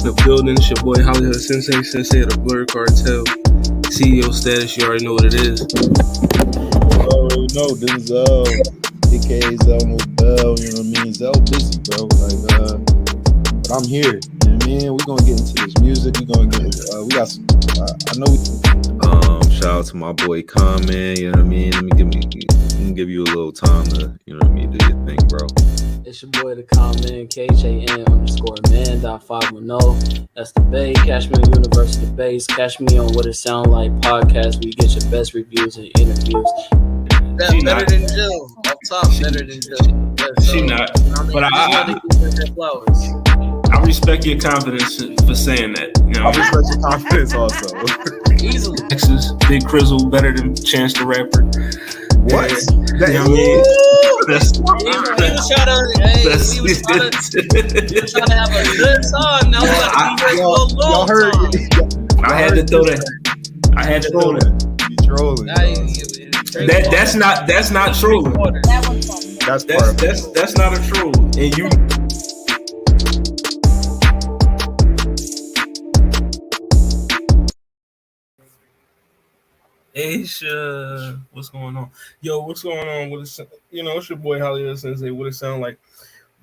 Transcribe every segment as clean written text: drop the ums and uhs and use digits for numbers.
the building. It's your boy Hollywood Sensei of the Blur Cartel. CEO status, you already know what it is. Oh no, this is aka Zell Nobel, you know what I mean? Zell busy, bro. But I'm here. You know what I mean? We're gonna get into this music. We're gonna get we got some I know shout out to my boy Con, man, you know what I mean? Let me give you a little time to, you know what I mean, do your thing, bro. It's your boy, the Common, KHAN_man.510. That's the Bay. Catch me on University Base. Catch me on What It Sound Like podcast. We get your best reviews and interviews. That's better than Jill. Up top, better than Jill. She not. But I respect your confidence for saying that. You know, I respect your confidence also. Easily. Texas, Big Crizzle, better than Chance the Rapper. What? You know what I mean? He was trying to have a good time. Now y'all heard I had to throw that. You trolling. That's not trolling. That's not a troll. And you Aisha, what's going on? Yo, what's going on? It's your boy Hollywood Sensei. What It Sound Like?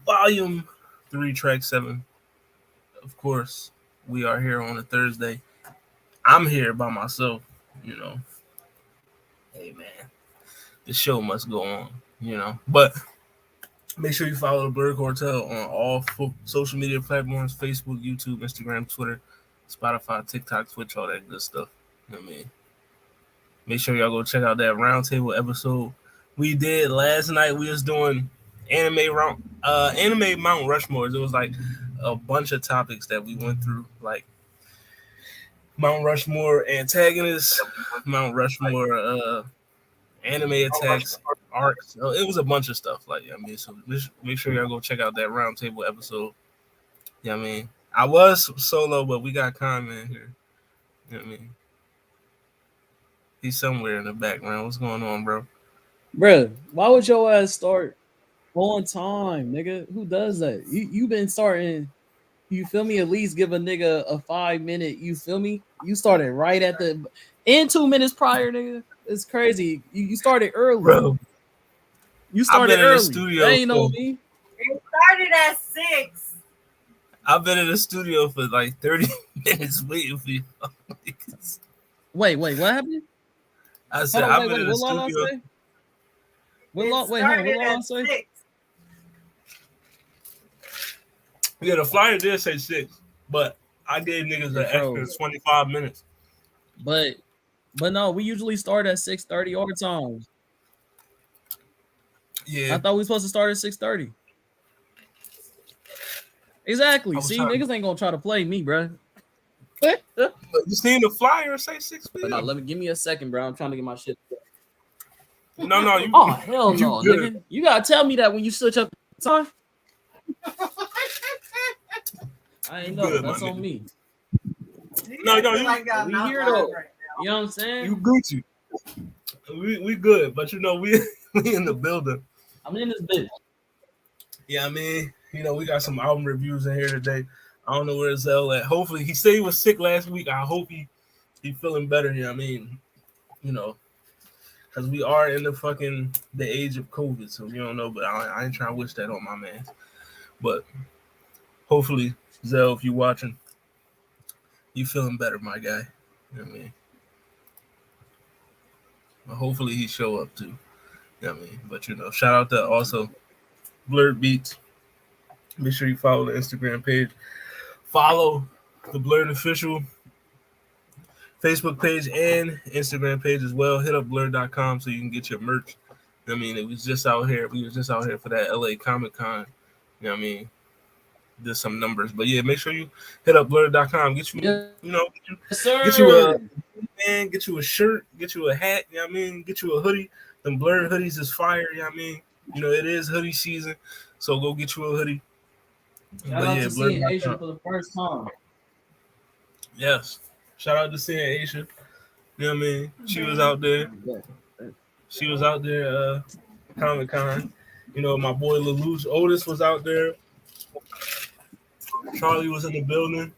Volume 3, track 7. Of course, we are here on a Thursday. I'm here by myself, you know. Hey, man, the show must go on, you know. But make sure you follow the Blur Cartel on all social media platforms: Facebook, YouTube, Instagram, Twitter, Spotify, TikTok, Twitch, all that good stuff. You know what I mean? Make sure y'all go check out that roundtable episode we did last night. We was doing anime Mount Rushmores. It was like a bunch of topics that we went through, like Mount Rushmore antagonists, Mount Rushmore anime attacks, arcs. It was a bunch of stuff, like, I mean, so make sure y'all go check out that roundtable episode. Yeah, I mean, I was solo, but we got Conman here. You know what I mean? He's somewhere in the background. What's going on, bro? Bro, why would your ass start on time, nigga? Who does that? You been starting, you feel me? At least give a nigga a 5-minute, you feel me? You started right at the, in 2 minutes prior, nigga. It's crazy. You started early. Bro, you started early. In the studio. They ain't know me. It started at 6. I've been in the studio for like 30 minutes waiting for you. Wait, what happened? I said, I've been in the studio. What law say? Yeah, the flyer did say 6, but I gave niggas an extra 25 minutes. But no, we usually start at 6:30 our time. Yeah. I thought we were supposed to start at 6:30. Exactly. See, niggas ain't gonna try to play me, bro. You seen the flyer say 6 p.m.? No, give me a second, bro. I'm trying to get my shit. No. Oh hell no, nigga! You gotta tell me that when you switch up the time. I ain't know. Good, that's on me. No, you we here though. You know what I'm saying? You Gucci. We good, but we in the building. I'm in this bitch. Yeah, I mean, we got some album reviews in here today. I don't know where Zell at. Hopefully, he said he was sick last week. I hope he feeling better here. I mean, because we are in the age of COVID, so you don't know. But I ain't trying to wish that on my man. But hopefully, Zell, if you watching, you feeling better, my guy. You know what I mean? But hopefully he show up too. You know what I mean? But shout out to also Blurred Beats. Make sure you follow the Instagram page. Follow the Blurred Official Facebook page and Instagram page as well. Hit up blurred.com so you can get your merch. I mean, we was just out here for that LA Comic Con. You know what I mean? Did some numbers. But yeah, make sure you hit up blurred.com. Get you, get you a shirt, get you a hat, you know what I mean? Get you a hoodie. Them Blurred hoodies is fire, you know what I mean? It is hoodie season. So go get you a hoodie. Shout out to seeing Aisha for the first time. Yes. Shout out to seeing Aisha. You know what I mean? She was out there. She was out there Comic-Con. My boy Lelouch Otis was out there. Charlie was in the building.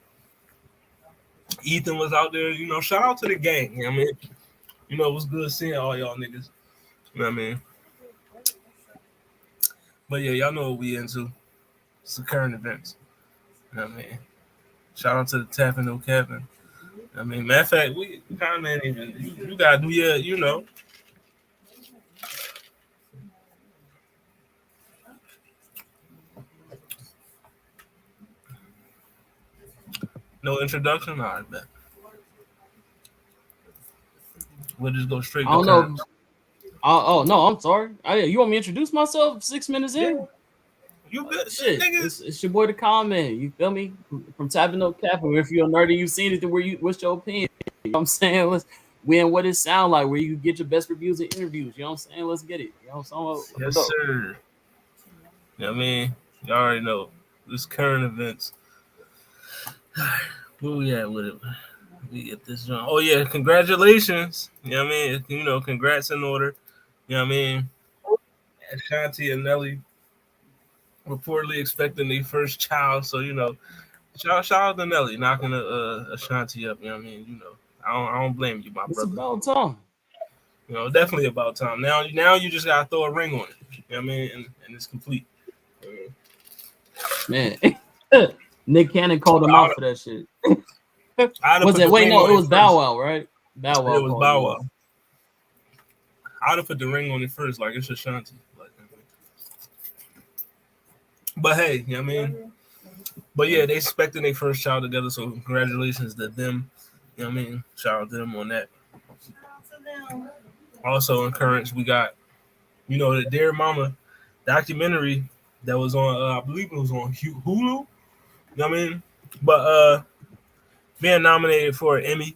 Ethan was out there. You know, shout out to the gang. You know what I mean? You know, it was good seeing all y'all niggas. You know what I mean? But yeah, y'all know what we into. It's the current events. You know what I mean? Shout out to the Tapping No Kevin. I mean, matter of fact, we kind of even you gotta do your, you know. No introduction? All right, bet. We'll just go straight I to don't current. know. Oh no, I'm sorry. You want me to introduce myself 6 minutes in? Yeah. You good, Shit, niggas? it's your boy the comment. You feel me? From Tapping No Cap. If you're a nerdy, you've seen it. What's your opinion? You know what I'm saying? What it sound like, where you get your best reviews and interviews. You know what I'm saying? Let's get it. You know what I'm saying? Yes, sir. You know what I mean? You already know. This current events. Where we at with it? We get this joint. Oh yeah, congratulations. You know what I mean? You know, congrats in order. You know what I mean? Ashanti and Nelly reportedly expecting their first child. So, you know, shout out to Nelly knocking Ashanti up. You know what I mean? You know, I don't blame you, my It's brother. about time. You know, definitely about time. Now you just gotta throw a ring on it. You know what I mean? And it's complete. Man, Nick Cannon called him out for that shit. Was it? Wait, no, it was Bow Wow, right? Bow Wow. It was Bow Wow. I'd have put the ring on it first, like it's Ashanti. Like, but hey, you know what I mean? But yeah, they expecting their first child together, so congratulations to them. You know what I mean? Shout out to them on that. Also encouraged, we got, you know, the Dear Mama documentary that was on, I believe it was on Hulu. You know what I mean? But being nominated for an Emmy.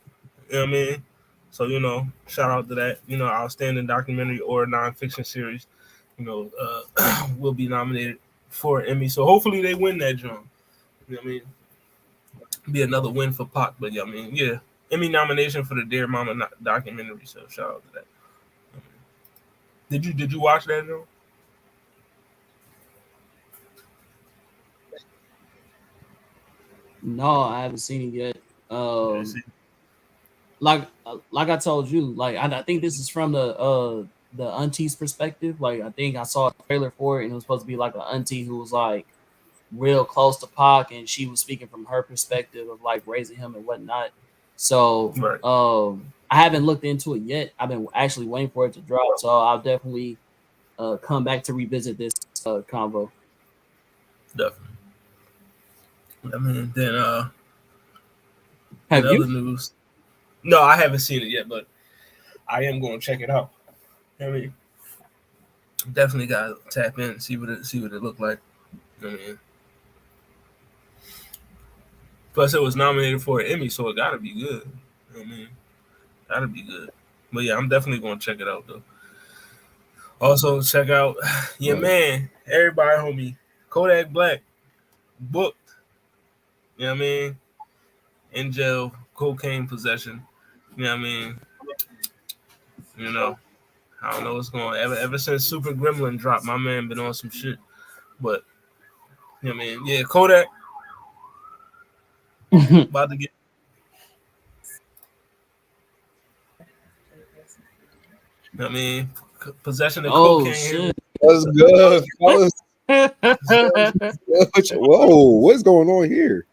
You know what I mean? So, you know, shout out to that. You know, outstanding documentary or nonfiction series, you know, will be nominated for an Emmy. So hopefully they win that joint. You know what I mean? Be another win for Pac. But yeah, I mean, yeah. Emmy nomination for the Dear Mama documentary. So shout out to that. Did you watch that, Joe? No, I haven't seen it yet. Like I told you, like I think this is from the auntie's perspective. Like I think I saw a trailer for it, and it was supposed to be like an auntie who was like real close to Pac, and she was speaking from her perspective of like raising him and whatnot. So Right. I haven't looked into it yet. I've been actually waiting for it to drop, so I'll definitely come back to revisit this convo. Definitely. I mean, then Have in you? other news, no, I haven't seen it yet, but I am going to check it out. I mean, definitely got to tap in and see what it looked like. I mean, plus it was nominated for an Emmy, so it got to be good. I mean, got to be good. But yeah, I'm definitely going to check it out though. Also, check out your man, everybody, homie, Kodak Black, booked. You know what I mean? In jail, cocaine possession. You know what I mean? You know, I don't know what's going on. Ever since Super Gremlin dropped, my man been on some shit. But you know what I mean? Yeah, Kodak about to get. You know what I mean? Possession of cocaine. Shit. That's good. Whoa, what's going on here?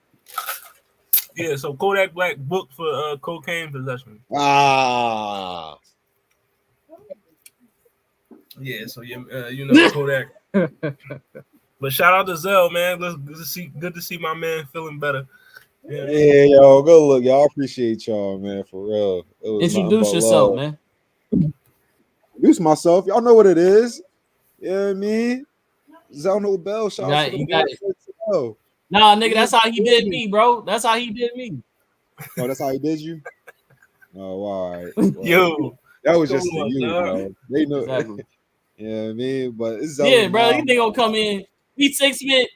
Yeah, so Kodak Black booked for cocaine possession. Ah. Yeah, so you know Kodak. But shout out to Zell, man. Good to see my man feeling better. Yeah, y'all. Go look, y'all. Appreciate y'all, man. For real. Introduce yourself, man. Introduce myself. Y'all know what it is. You know what I mean? Zell No Bell. Shout out to the boy. Nah, nigga, that's how he did me, bro. That's how he did me. Oh, that's how he did you? Oh, all right. Well, yo, that was just for you, bro. They know. Exactly. You know what I mean? But it's yeah, bro. You nigga gonna come in. We 6 minutes,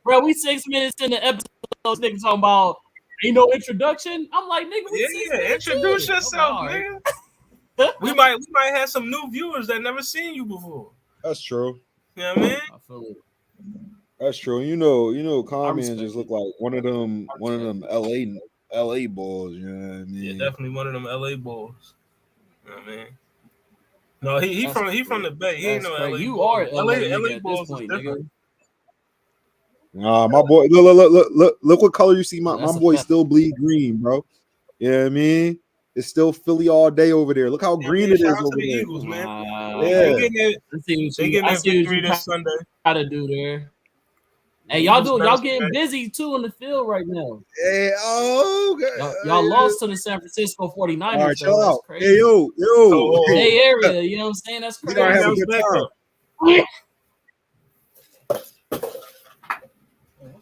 bro. We 6 minutes in the episode. Nigga talking about ain't no introduction. I'm like, nigga, introduce yourself, nigga. we might have some new viewers that never seen you before. That's true. You know what I mean? I feel it. That's true. You know, Common just look like one of them LA Bulls, you know what I mean? Yeah, definitely one of them LA Bulls. You know what I mean? No, he from the Bay. He ain't no LA You Bulls. are LA nigga LA at this Bulls point, is different. nigga. Nah, my boy, look what color you see. My That's a boy fact. still bleed green, bro. You know what I mean? It's still Philly all day over there. Look how green it Shout is out over to the there. Eagles, man. Yeah. They getting it. I see They getting that victory this Sunday. Try to do there. Hey, Eagles y'all bouncing getting back. busy too in the field right now. Hey, Y'all lost to the San Francisco 49ers. All right, though. chill That's out. crazy. Hey, yo. Bay Area, you know what I'm saying? That's We crazy. gonna have a Bounce good back, time. though.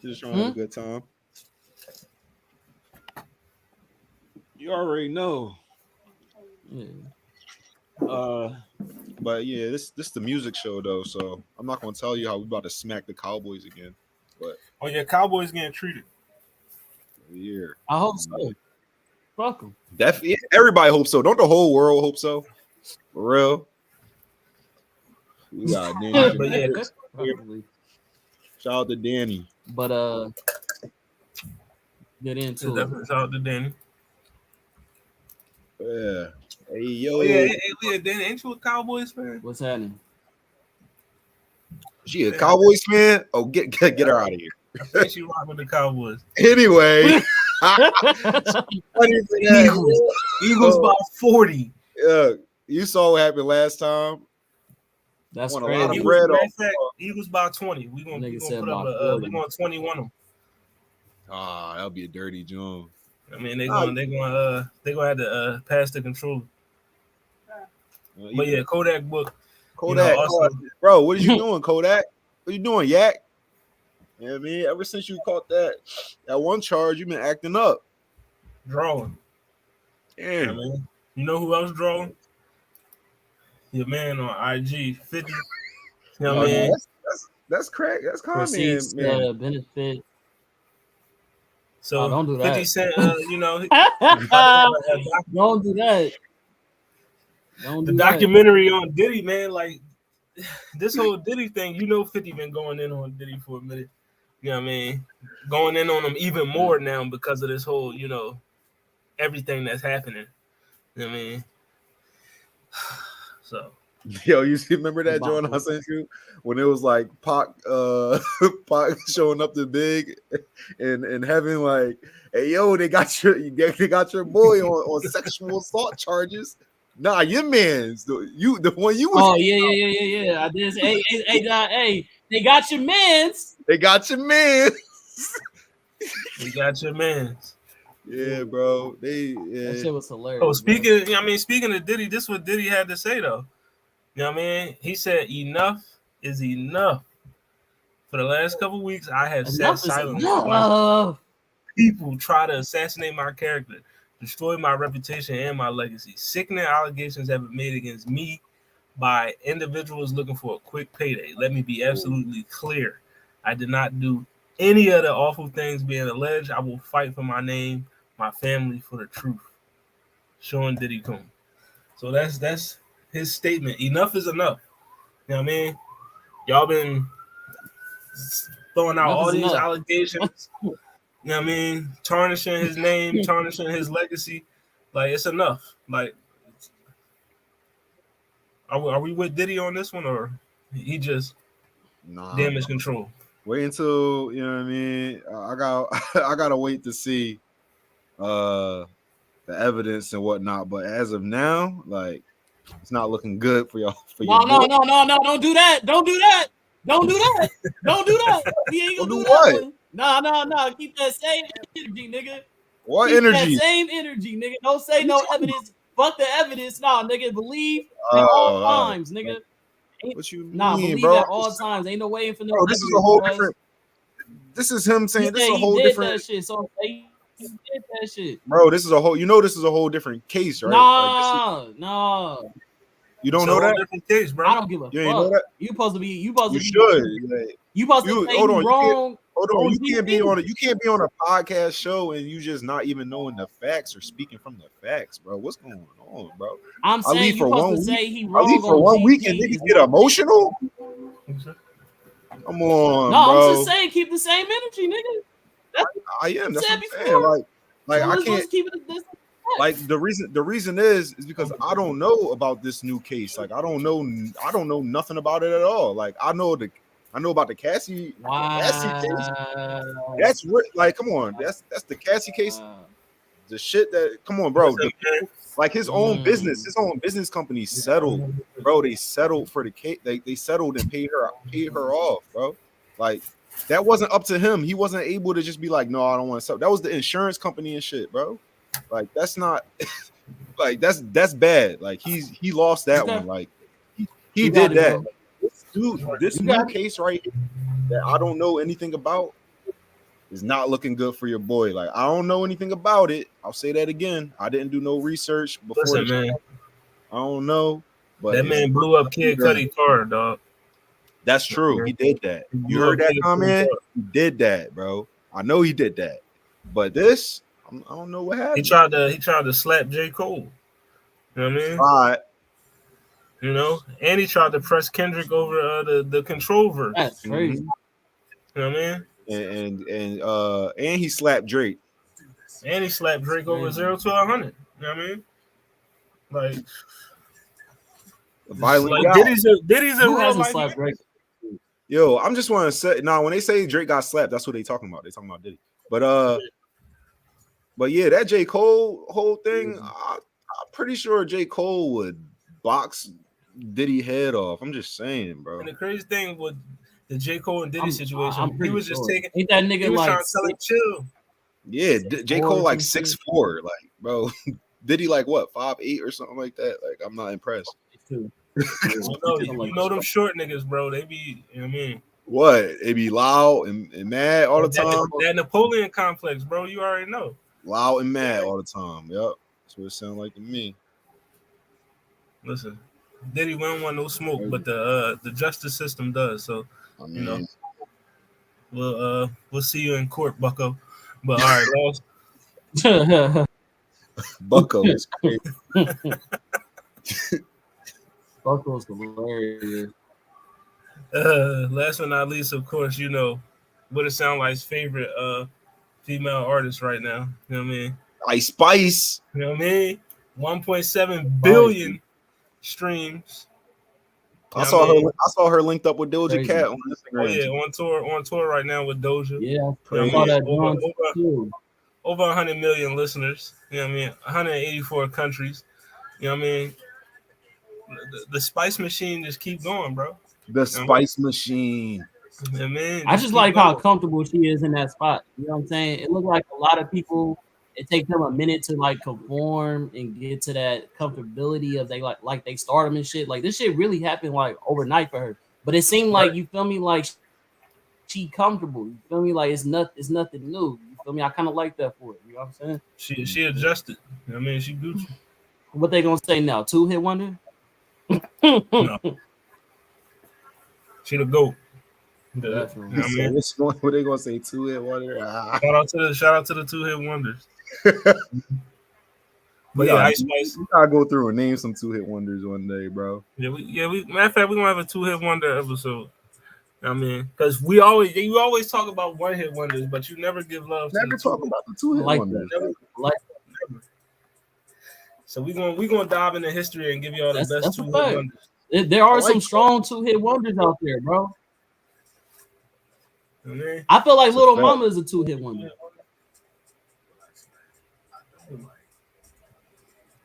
Just trying to have a good time. You already know. Yeah. But yeah, this the music show though, so I'm not gonna tell you how we about to smack the Cowboys again. But Oh yeah, Cowboys getting treated. yeah, I hope so. Fuck them. Definitely, everybody hopes so. Don't the whole world hope so? For real. We got Danny. But yeah, Probably. Shout out to Danny. But get into it. definitely shout out to Danny. Yeah. Hey yo. Oh yeah, Danny, ain't you a Cowboys fan? What's happening? She a Cowboys fan? Oh, get her out of here. I think she rock with the Cowboys. Anyway. Eagles by 40. Yeah, you saw what happened last time. That's won a crazy. lot of bread off. Eagles by 20. We gonna put up we gonna 21 them. Ah, that'll be a dirty joint. I mean they gonna have to pass the controller. But yeah, Kodak book. Kodak, bro, what are you doing, Kodak? What you doing, Yak? You know what I mean? Ever since you caught that one charge, you've been acting up. Drawing. Damn. I mean, you know who else drawing? Your man on IG, 50. You know what I mean? That's crack. That's common, man. Benefit. So don't do 50 that. Cent, you know. Don't do that. The documentary on Diddy, man, like this whole Diddy thing, you know 50 been going in on Diddy for a minute. You know what I mean? Going in on him even more now because of this whole, you know, everything that's happening. You know what I mean? So yo, you remember that joint I sent you when it was like Pac showing up to Big and having like, hey yo, they got your boy on sexual assault charges. Nah, your man's the one you was. Oh yeah. I did. Hey, they got your mans. They got your man. They got your mans. Yeah, bro. That shit was hilarious. Oh, speaking of Diddy, this is what Diddy had to say though. You know what I mean? He said, "Enough is enough." For the last couple of weeks, I have sat silently. People try to assassinate my character, destroy my reputation and my legacy. Sickening allegations have been made against me by individuals looking for a quick payday. Let me be absolutely clear. I did not do any of the awful things being alleged. I will fight for my name, my family, for the truth. Sean Diddy Combs. So that's his statement. Enough is enough. You know what I mean? Y'all been throwing out all these allegations. You know what I mean? Tarnishing his name, tarnishing his legacy. Like, it's enough. Like, are we with Diddy on this one, or he just damage control? Wait until, you know what I mean? I gotta wait to see the evidence and whatnot. But as of now, like, it's not looking good for y'all. No, don't do that. Don't do that. Don't do that. Don't do that. He ain't gonna do that one. No. Keep that same energy, nigga. What Keep energy? That same energy, nigga. Don't say no evidence. Fuck the evidence. Nah, nigga. Believe at all times, nigga. What you mean, believe bro? at all times. Ain't no waiting for no. Bro, this is a whole different. This is him saying this is a whole different. That shit, so he did that shit. Bro, this is a whole. You know, this is a whole different case, right? Nah. You don't know that? Different case, bro. I don't give a fuck. You ain't know that? You supposed to be. You should. You supposed to say hold on, wrong. Hold on, you can't be on a podcast show and you just not even knowing the facts or speaking from the facts, bro. What's going on, bro? I'm saying I leave for 1 week. I leave for 1 week and niggas get emotional. Come on, no, bro. I'm just saying, keep the same energy, nigga. I am. That's what I'm before. saying. Like, Like So I let's can't. keep it this. Like the reason is because I don't know about this new case. Like I don't know nothing about it at all. Like I know about the Cassie case. Wow. That's like come on, that's the Cassie case. The shit that come on, bro. Listen, man. Like his own business company settled, bro. They settled for the case. They settled and paid her off, bro. Like that wasn't up to him. He wasn't able to just be like, no, I don't want to sell. That was the insurance company and shit, bro. Like that's not like that's bad. Like he lost that one. Like he did that. Like, this dude, this new case right here that I don't know anything about is not looking good for your boy. Like I don't know anything about it. I'll say that again. I didn't do no research before. Listen, man. I don't know, but that man blew up Kid Cudi's car, dog. That's true. He did that. You heard that comment? He did that, bro. I know he did that. But this, I don't know what happened. He tried to slap J. Cole. You know what I mean? Right. You know, and he tried to press Kendrick over the control verse. That's crazy. You know what I mean? And he slapped Drake. And he slapped Drake over 0 to 100. You know what I mean? Like violent guy. Diddy's a real life. Yo, I'm just want to say now when they say Drake got slapped, that's what they talking about. They talking about Diddy. But yeah, that J. Cole whole thing, I'm pretty sure J. Cole would box Diddy head off. I'm just saying, bro. And the crazy thing with the J. Cole and Diddy situation, he was just taking. Ain't that nigga he was like trying to tell him chill? Yeah, J. Cole like 6'4", like bro. Diddy like what 5'8" or something like that. Like I'm not impressed. You know them short niggas, bro. They be, you know what I mean? What? They be loud and mad all the time. That Napoleon complex, bro. You already know. Loud and mad all the time. Yep. That's what it sounds like to me. Listen, Diddy won't want no smoke, but the justice system does. So you know, we'll see you in court, Bucko. But all right, Ross. Bucko is crazy. Bucko's hilarious. Last but not least, of course, you know what it sounds like's favorite female artist right now. You know what I mean? Ice Spice. You know what I mean? 1.7 billion streams. I saw her linked up with Doja Cat on Instagram. Oh yeah, on tour right now with Doja. Yeah, I saw that over 100 million listeners. You know what I mean? 184 countries. You know what I mean? The Spice Machine just keep going, bro. The Spice Machine. Yeah, man, I just like how comfortable she is in that spot. You know what I'm saying? It looks like a lot of people. It takes them a minute to like conform and get to that comfortability of they like they stardom and shit. Like this shit really happened like overnight for her. But it seemed like you feel me, like she comfortable. You feel me, like it's nothing new. You feel me? I kind of like that for it. You know what I'm saying? She adjusted. You know what I mean, she Gucci. What they gonna say now? 2-hit wonder? No. She the GOAT. You know what I mean? What they gonna say? 2-hit wonder? Shout out to the 2-hit wonders. But yeah, Ice Spice. We gotta go through and name some 2-hit wonders one day, bro. We matter of fact, we're gonna have a 2-hit wonder episode. I mean, because you always talk about 1-hit wonders, but you never give love. Never talk about the 2-hit wonders. Never. So we're gonna dive into history and give you all the best 2-hit wonders. There are some strong 2-hit wonders out there, bro. I feel like Little Mama is a 2-hit wonder.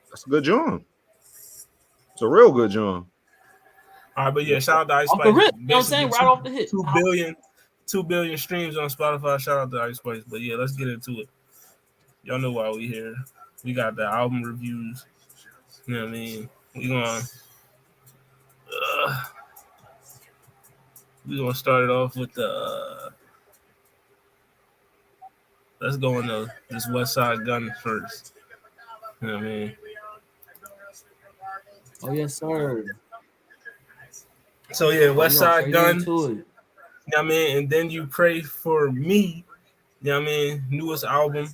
That's a good joint. It's a real good joint. All right, but yeah, shout out to Ice Spice. You know what I'm saying? Right off the hit. 2 billion streams on Spotify. Shout out to Ice Spice. But yeah, let's get into it. Y'all know why we here. We got the album reviews. You know what I mean? We're gonna start it off with the let's go into this Westside Gunn first. You know what I mean? Oh yes, sir. So yeah, Westside Gunn. You know what I mean? And Then You Pray For Me. You know what I mean? Newest album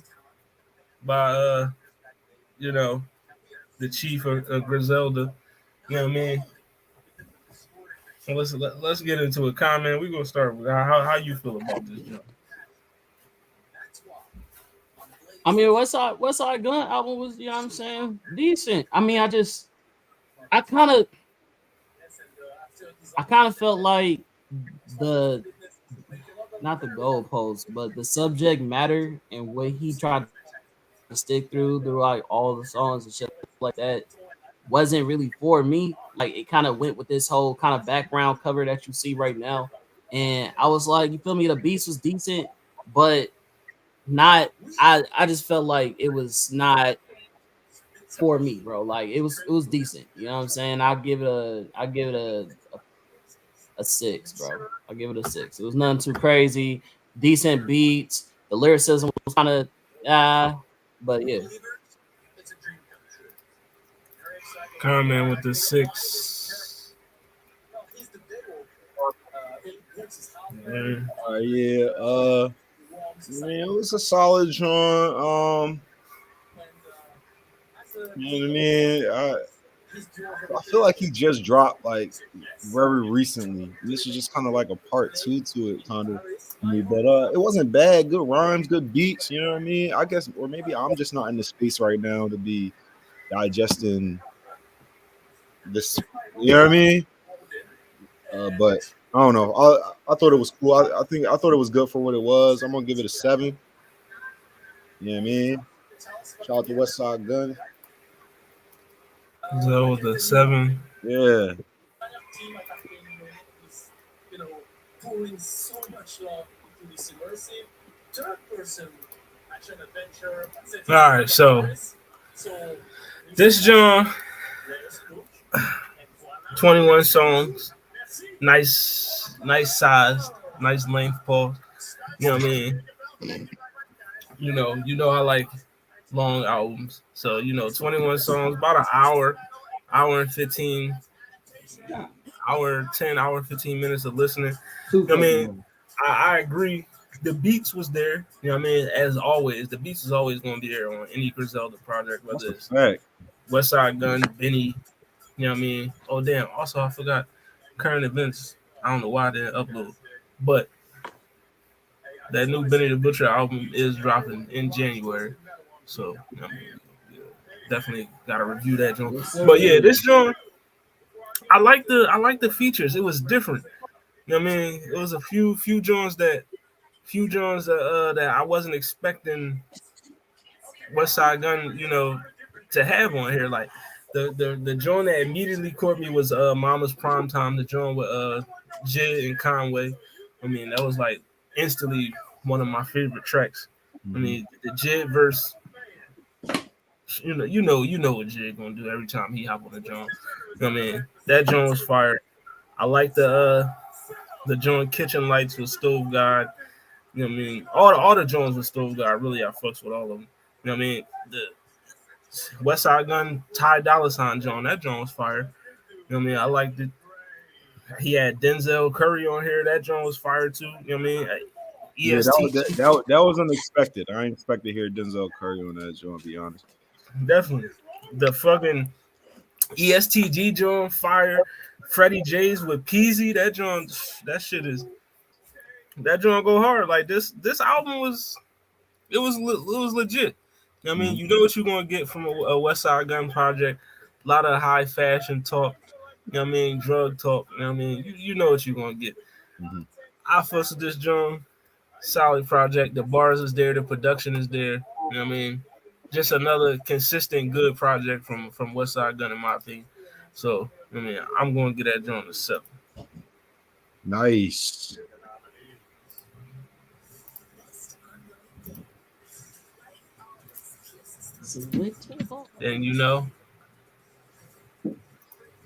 by you know, the chief of Griselda. You know what I mean? So let's get into it. Comment. We're gonna start with how you feel about this job. I mean, Westside Gunn album was, you know what I'm saying, decent. I mean, I kind of felt like the not the goalpost, but the subject matter and what he tried to stick through like all the songs and shit like that wasn't really for me. Like it kind of went with this whole kind of background cover that you see right now, and I was like, you feel me? The beats was decent, but not. I just felt like it was not for me, bro. Like it was decent. You know what I'm saying? I give it a 6, bro. I'll give it a 6. It was nothing too crazy. Decent beats. The lyricism was kind of but yeah. Comment with the 6. Yeah. Yeah. Man, it was a solid joint. You know what I mean? I feel like he just dropped like very recently. This is just kind of like a part two to it, kind of. But it wasn't bad. Good rhymes, good beats. You know what I mean? I guess, or maybe I'm just not in the space right now to be digesting this. You know what I mean? But I don't know. I thought it was cool. I thought it was good for what it was. I'm gonna give it a 7. You know what I mean? Shout out to Westside Gunn. So with the 7. Yeah. All right, so this John, 21 songs, nice size, nice length, pause. You know what I mean? You know I like long albums, so 21 songs, about an hour and 15, hour 10, hour 15 minutes of listening. I mean, I agree. The beats was there. You know what I mean? As always, the beats is always going to be there on any Griselda project, whether it's Westside Gunn, Benny. You know what I mean? Oh damn! Also, I forgot current events. I don't know why I didn't upload, but that new Benny the Butcher album is dropping in January. So I mean, definitely got to review that joint. But yeah, this joint, I like the features. It was different. You know what I mean? It was a few joints that I wasn't expecting Westside Gunn, to have on here. Like the joint that immediately caught me was Mama's Prime Time, the joint with Jid and Conway. I mean, that was like instantly one of my favorite tracks. I mean, the Jid verse, you know what Jid gonna do every time he hop on the joint. I mean, that joint was fire. I like the joint Kitchen Lights with Stove God. You know what I mean? All the Jones with Stove God, really, I fucks with all of them. You know what I mean? The Westside Gunn, Ty Dolla $ign John, that John was fire. You know what I mean? I liked it. He had Denzel Curry on here. That John was fire too. You know what I mean? Yeah, EST. that was unexpected. I didn't expect to hear Denzel Curry on that joint, to be honest. Definitely. The fucking ESTG John, fire. Freddie J's with Peasy, that John, that John go hard. Like this album was legit. You know what I mean? You know what you're gonna get from a Westside Gunn project. A lot of high fashion talk. You know what I mean? Drug talk. You know what I mean? You know what you're gonna get. I fuss with this John. Solid project. The bars is there. The production is there. You know what I mean? Just another consistent good project from Westside Gunn in my opinion. So I mean, I'm gonna get that John a 7. Nice. And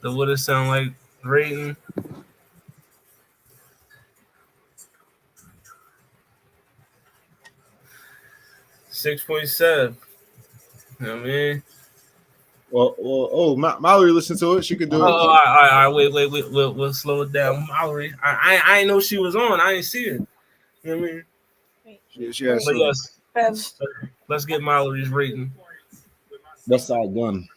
the what it sound like rating. 6.7. You know what I mean? Well, Mallory listened to it. She could do it. All right. Wait. We'll slow it down. Mallory, I didn't know she was on. I didn't see her. You know what I mean? She has But yes, let's get Mallory's rating. Westside Gunn.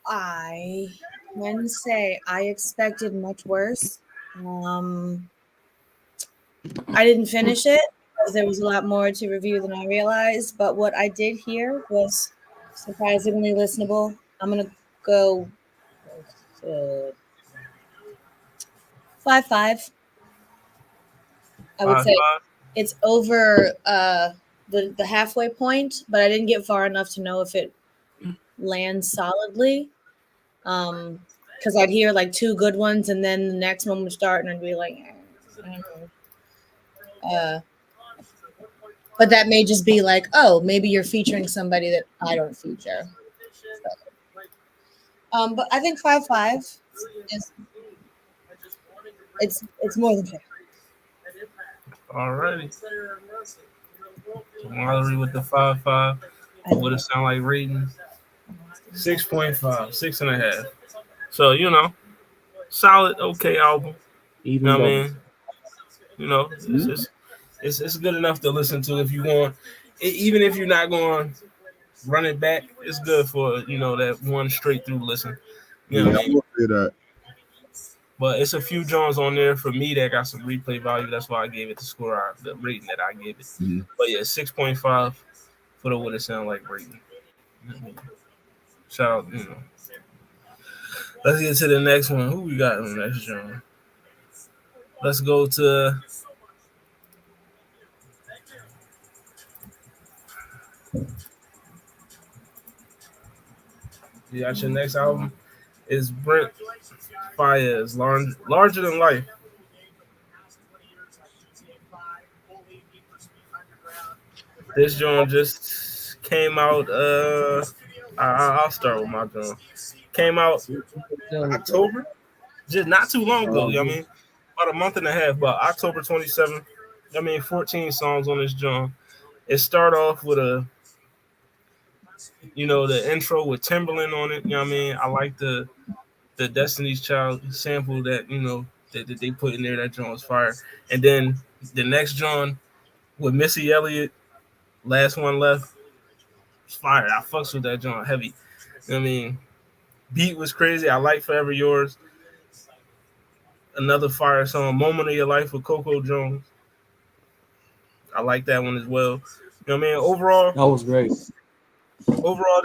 I can say I expected much worse. I I didn't finish it because there was a lot more to review than I realized. But what I did hear was surprisingly listenable. I'm gonna go 5.5. I would 5 say 5. it's over the halfway point, but I didn't get far enough to know if it lands solidly. Because I'd hear like two good ones, and then the next one would start, and I'd be like, I don't know. But that may just be like, oh, maybe you're featuring somebody that I don't feature. So, but I think 5.5 is it's more than fair. Alrighty. So Mallory with the 5.5. What it sound like rating? 6.5, 6.5. So solid, okay album. You Even know what I better. mean? It's good enough to listen to if you want. Even if you're not going to run it back, it's good for that one straight through listen. You know Yeah, what I I mean? will say that. But it's a few Jones on there for me that got some replay value. That's why I gave it the score, the rating that I gave it. Mhm. But yeah, 6.5 for the what it sound like rating. Shout out, Let's get to the next one. Who we got in the next John? Let's go to you got your next album is Brent Faiyaz, Larger Than Life. This joint just came out. I'll start with my joint. Came out October, just not too long ago. I mean, about a month and a half. But October 27th. 14 songs on this joint. It start off with the intro with Timberland on it. You know what I mean? I like the Destiny's Child sample that they put in there. That joint was fire. And then the next joint with Missy Elliott, Last One Left, it's fire. I fucks with that joint heavy. You know what I mean? Beat was crazy. I like Forever Yours. Another fire song, Moment of Your Life with Coco Jones. I like that one as well. You know what I mean? That was great. Overall,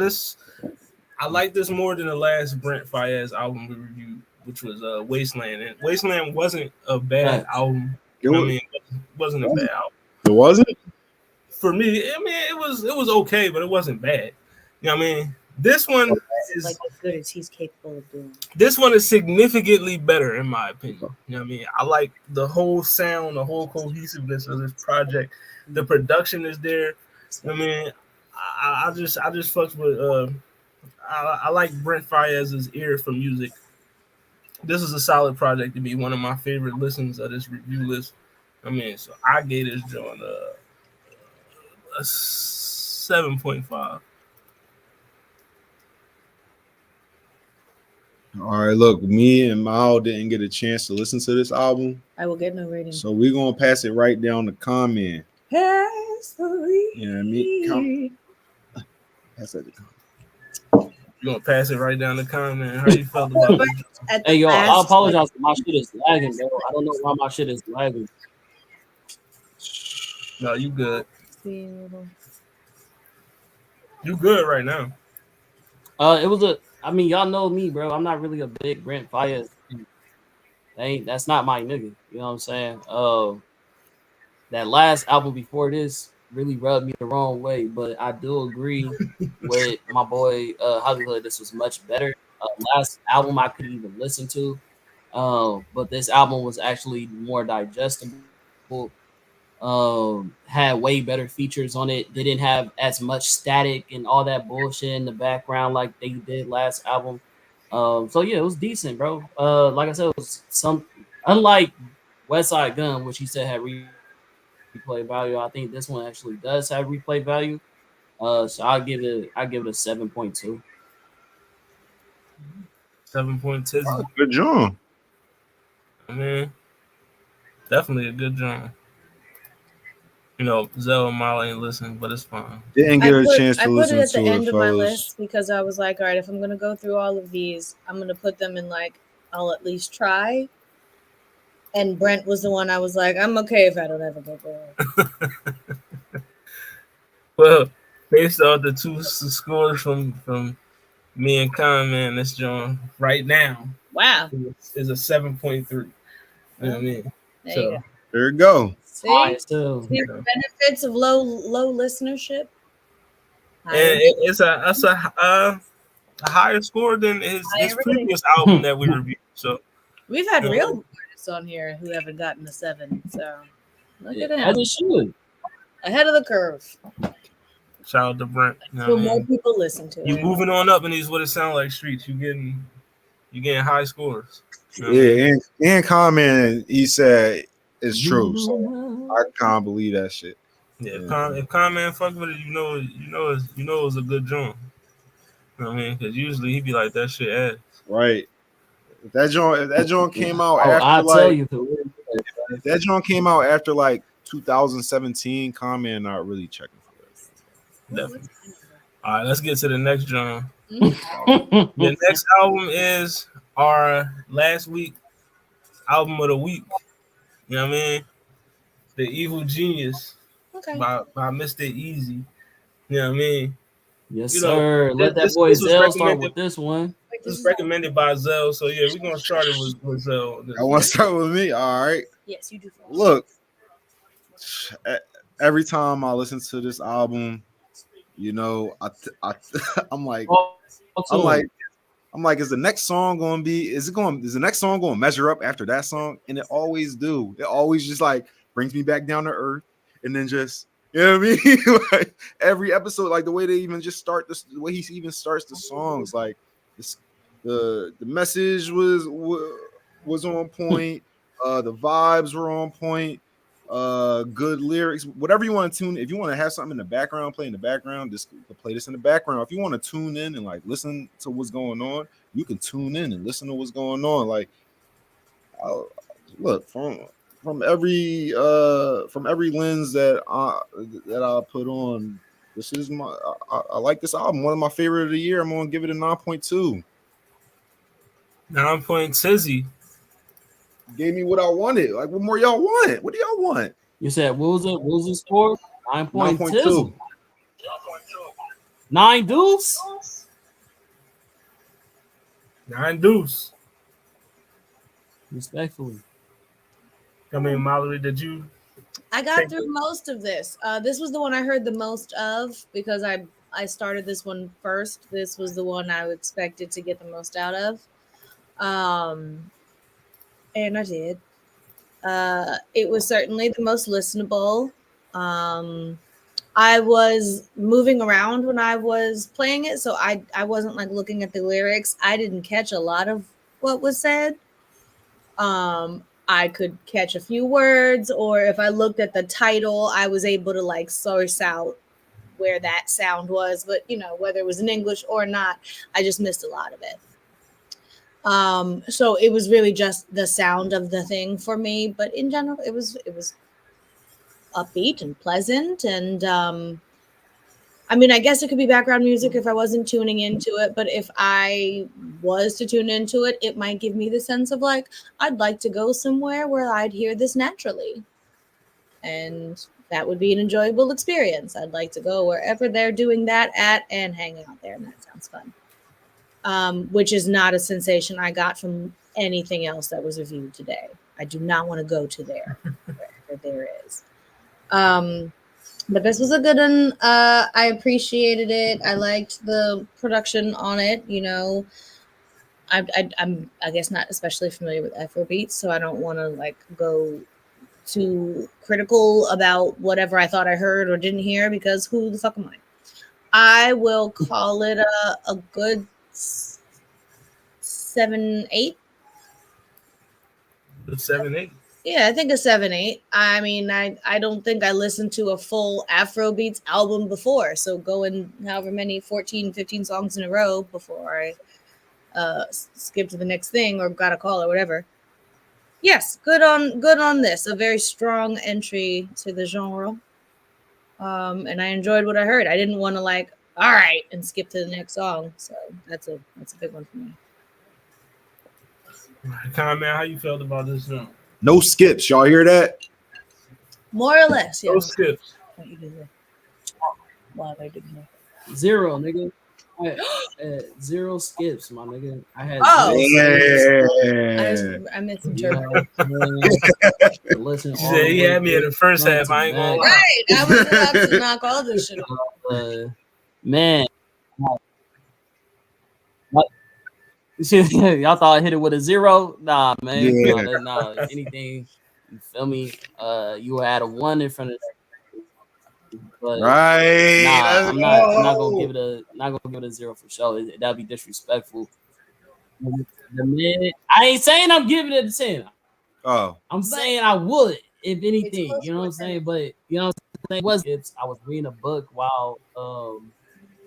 I like this more than the last Brent Faiyaz album we reviewed, which was Wasteland. And Wasteland wasn't a bad album. It wasn't a bad album. It wasn't? For me, it was okay, but it wasn't bad. You know what I mean? This one is like as good as he's capable of doing. This one is significantly better in my opinion. You know what I mean? I like the whole sound, the whole cohesiveness of this project. The production is there. I mean, I just fucks with I like Brent Faiyaz's ear for music. This is a solid project to be one of my favorite listens of this review list. I mean, so I gave this joint a 7.5. All right, look, me and Mao didn't get a chance to listen to this album. I will get no rating. So we're gonna pass it right down to comment. Pass the read. You know what I mean? Pass it to comment. You gonna pass it right down the comment? How you felt about it? Hey, yo, I apologize for my shit is lagging, bro. I don't know why my shit is lagging. No, you good. You good right now. Y'all know me, bro. I'm not really a big Brent Faiyaz. That's not my nigga. You know what I'm saying? That last album before this really rubbed me the wrong way, but I do agree with my boy Hollywood. This was much better. Last album I couldn't even listen to, but this album was actually more digestible. Had way better features on it. They didn't have as much static and all that bullshit in the background like they did last album. So yeah, it was decent, bro. Like I said, it was unlike Westside Gunn, which he said had replay value. I think this one actually does have replay value. So I give it a 7.2. 7.2. Good job. I mean, definitely a good job. Zell and Molly ain't listening, but it's fine. Didn't get a chance to listen to it, I put it at the end of my fellas. list because I was like, all right, if I'm gonna go through all of these, I'm gonna put them in I'll at least try. And Brent was the one I was like, I'm okay if I don't ever get there. Well, based off the two scores from me and Con, man, this joint right now Wow. is a 7.3. You know what I mean? There you go. There you go. See? High too. See the benefits of low listenership? And it's a higher score than his Higher rating. previous album that we reviewed. So We've had Yeah. real artists on here who haven't gotten a 7. So look at As him. it should. Ahead of the curve. shout out to Brent. You know So what I more mean? people listen to You it. moving on up in these what it sound like streets. You getting high scores. You know what I mean? Yeah, and comment he said it's true. So I can't believe that shit. Yeah, Yeah. if Con Man fuck with it, you know it was a good joint. You know what I mean? Because usually he be like that shit ass. Right. If that joint came out Oh, after I'll like tell you. if that joint came out after like 2017, comment not really checking for it. Definitely. All right, let's get to the next joint. Mhm. The next album is our last week album of the week. You know what I mean? The Evil Genius Okay. by Mr.Eazi. You know what I mean? Yes, You know, sir. Let that this boy was Zell start recommended- with this one. This is recommended by Zell, so yeah, we're gonna start it with Zell. I want to start with me. All right. Yes, you do. Look, every time I listen to this album, you know, I'm like, I'm like, is the next song going to be? Is the next song going to measure up after that song? And it always do. It always just like brings me back down to earth, and then just you know what I mean. Like every episode, like the way they even just start this, the way he even starts the songs, like this, the message was on point. The vibes were on point. Good lyrics, whatever you want to tune. If you want to have something in the background, play in the background, just play this in the background. If you want to tune in and like listen to what's going on, you can tune in and listen to what's going on. Like, look from every lens that I put on. This is I like this album. One of my favorite of the year. I'm gonna give it a 9.2. 9.2. Gave me what I wanted. Like, what more y'all want? What do y'all want? You said what was it? What was the score? 9.2. 9.2. 9 deuce? 9 deuce. Respectfully. I mean, Mallory, did you? I got through most of this. This was the one I heard the most of because I started this one first. This was the one I expected to get the most out of. And I did. It was certainly the most listenable. I was moving around when I was playing it, so I wasn't like looking at the lyrics. I didn't catch a lot of what was said. I could catch a few words, or if I looked at the title, I was able to like source out where that sound was. But you know, whether it was in English or not, I just missed a lot of it. So it was really just the sound of the thing for me. But in general, it was upbeat and pleasant. And I mean, I guess it could be background music if I wasn't tuning into it. But if I was to tune into it, it might give me the sense of like, I'd like to go somewhere where I'd hear this naturally. And that would be an enjoyable experience. I'd like to go wherever they're doing that at and hang out there. And that sounds fun. Which is not a sensation I got from anything else that was reviewed today. I do not want to go to there, wherever there is. But this was a good one. I appreciated it. I liked the production on it. You know, I'm I guess not especially familiar with Afrobeats, so I don't want to like go too critical about whatever I thought I heard or didn't hear because who the fuck am I? I will call it a good 7-8. 7-8. Yeah, I think a 7-8. I mean, I don't think I listened to a full Afrobeats album before. So going however many 14, 15 songs in a row before I skip to the next thing or got a call or whatever. Yes, good on this. A very strong entry to the genre. And I enjoyed what I heard. I didn't want to like, all right, and skip to the next song. So that's a big one for me. Comment, how you felt about this song? No skips. Y'all hear that? More or less, yeah. No skips. Wow, they didn't know. 0, nigga. I had 0 skips, my nigga. I had Oh. 0 skips. Yeah. I misinterpreted. Listen, She said he had me in the first half. I ain't gonna lie. Right, I was about to knock all this shit off. Man, y'all thought I hit it with a 0? Nah, man. Yeah. Nah. Anything, you feel me? You had a 1 in front of that. But Right. nah, I'm not gonna give it a 0 for sure. That'd be disrespectful. The minute I ain't saying I'm giving it a 10. Oh. I'm saying I would, if anything. close You know what I'm to saying? But you know what I'm saying? I was reading a book while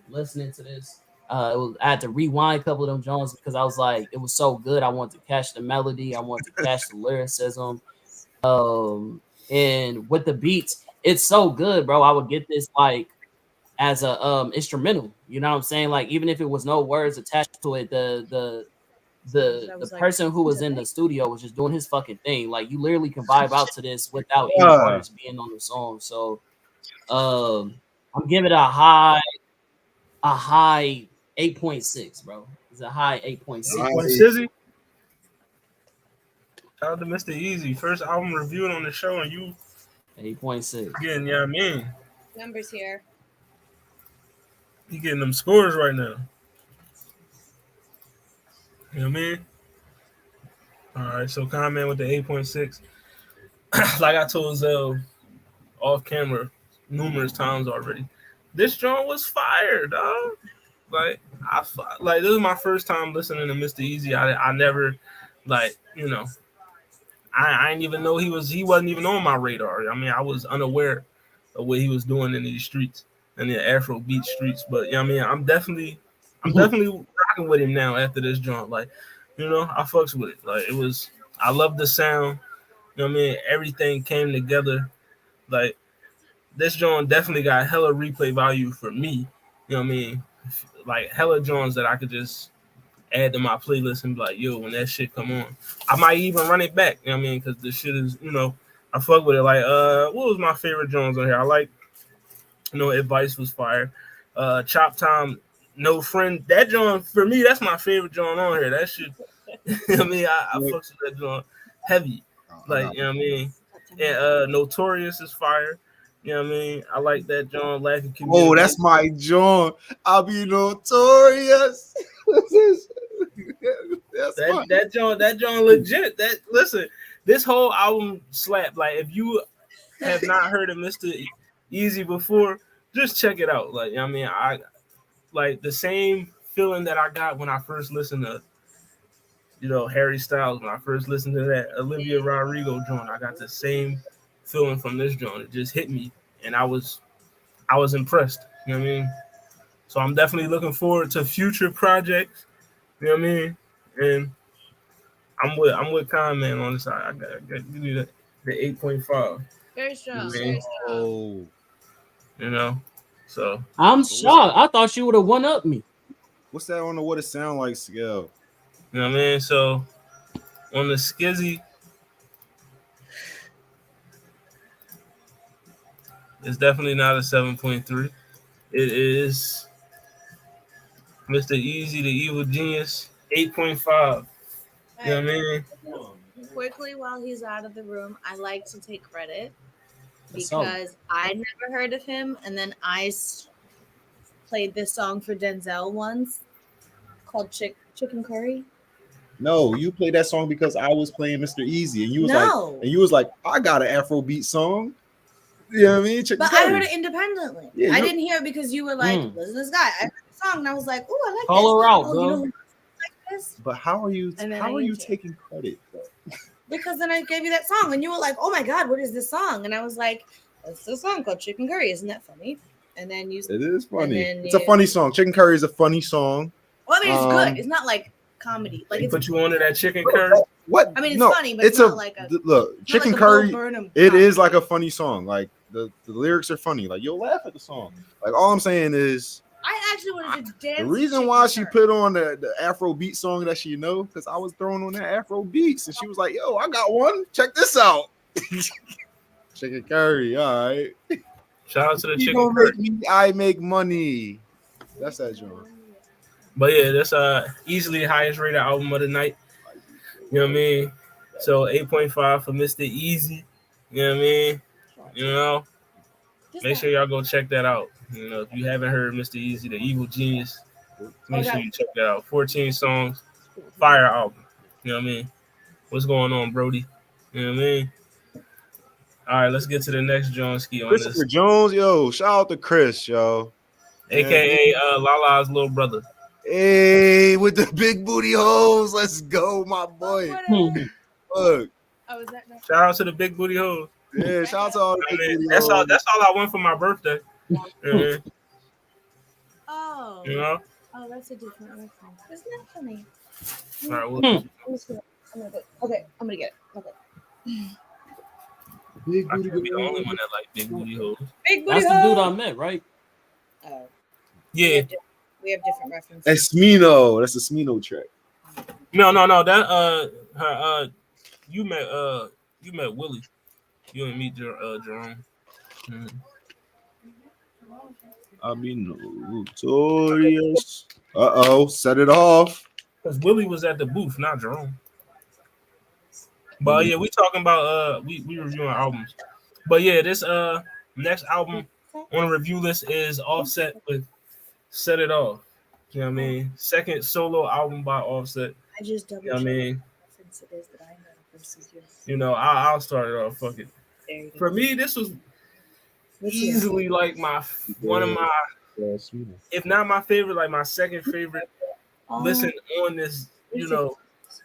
listening to this. I had to rewind a couple of them Jones because I was like, it was so good. I wanted to catch the melody, I wanted to catch the lyricism. And with the beats, it's so good, bro. I would get this like as a instrumental. You know what I'm saying? Like even if it was no words attached to it, the person who was in the studio was just doing his fucking thing. Like you literally can vibe out to this without any artist being on the song. So I'm giving it a high 8.6, bro. It's a high 8.6. Shizzy. Shout out to Mr.Eazi. First album reviewed on the show, and you 8.6. getting, you know what I mean? Numbers here. You getting them scores right now. You know what I mean? All right, so comment with the 8.6. Like I told Zell off camera numerous times already, this joint was fire, dog. Like this is my first time listening to Mr.Eazi. I never, like, you know, I didn't even know he wasn't even on my radar. I mean, I was unaware of what he was doing in these streets, in the Afro beat streets. But you know what I mean, I'm definitely rocking with him now after this joint. Like, you know, I fucks with it. Like I love the sound. You know what I mean? Everything came together. Like this joint definitely got hella replay value for me. You know what I mean? Like hella joints that I could just add to my playlist and be like, yo, when that shit come on, I might even run it back. You know what I mean? Because the shit is, you know, I fuck with it. Like, what was my favorite joints on here? I like, you know, Advice was fire. Chop Time, No Friend. That joint, for me, that's my favorite joint on here. That shit, you know what I mean? I fucks with that joint heavy. Like, you know what I mean? And Notorious is fire. You know what I mean? I like that John Lacking Community. Oh, that's my John. I'll be notorious. that John legit. Listen, this whole album slap. Like if you have not heard of Mr.Eazi before, just check it out. Like I mean, I like the same feeling that I got when I first listened to, you know, Harry Styles. When I first listened to that Olivia Rodrigo joint, I got the same feeling from this joint. It just hit me, and I was impressed. You know what I mean? So I'm definitely looking forward to future projects. You know what I mean? And I'm with Con Man on the side. I got give you the 8.5. Very strong. Very Oh, you know, so I'm shocked. I thought you would have one up me. what's that on the What It Sound Like scale? you know what I mean. So on the Skizzy, it's definitely not a 7.3. It is Mr.Eazi, the Evil Genius, 8.5. You know what I mean? Quickly, while he's out of the room, I like to take credit That's all. because I never heard of him, and then I played this song for Denzel once called Chicken Curry. No, you played that song because I was playing Mr.Eazi, and No. you was like, I got an Afrobeat song. You know what I mean? But I heard it independently. Yeah, I didn't hear it because you were like, listen to this guy. I heard the song and I was like, oh, I like Call this. her out, Oh, bro. you know who like this? But how are you? And then How I are you used it. taking credit? Though? Because then I gave you that song and you were like, oh my God, what is this song? And I was like, it's a song called Chicken Curry. Isn't that funny? And then you It is funny. then It's a funny song. Chicken Curry is a funny song. Well, I mean, it's good. It's not like comedy. Like They it's put you onto that chicken curry. What? I mean, it's no, funny, but it's not like a look. not Chicken like a Bo Curry. Burnham It is comedy. like a funny song. Like the lyrics are funny. Like you'll laugh at the song. Like all I'm saying is, I actually wanted to dance. The reason why she put on the Afro beat song that she know, because I was throwing on that Afro beats, and she was like, "Yo, I got one. Check this out." Chicken curry, all right. Shout out to the You chicken don't curry. make me, I make money. That's that joint. But yeah, that's easily the highest rated album of the night. You know what I mean? So 8.5 for Mr.Eazi. You know what I mean? You know, make sure y'all go check that out. You know, if you haven't heard Mr.Eazi, the Evil Genius, make sure you check that out. 14 songs, fire album. You know what I mean? What's going on, Brody? You know what I mean? All right, let's get to the next John Ski on Christopher this. Jones, yo, shout out to Chris, yo. AKA Lala's little brother. Hey, with the big booty hoes, let's go, my boy. Look, Shout out to the big booty hoes. yeah, shout out to all the big booty That's hoes. all I want for my birthday. Yeah. Oh. You know? Oh, that's a different reference. Isn't that funny? All right, well, Okay, I'm gonna get it. Okay. Big I booty can't be the only hoes. one that like big booty hoes. Big booty That's the dude I met, right? Oh, Yeah. we have different references. That's Smino. That's a Smino track. No. That her you met Willie. You didn't meet Jerome. Mhm. I mean, notorious. Set it off. Because Willie was at the booth, not Jerome. But yeah, we talking about we reviewing albums. But yeah, this next album on the review list is Offset with Set It Off. You know what I mean? Second solo album by Offset. I just double You know what I mean? reference it is that I know versus yours. You know, I'll start it off. Fuck it. There you go. For me, this was What's easily like one of my, Smino. if not my favorite, like my second favorite listen on this, you know,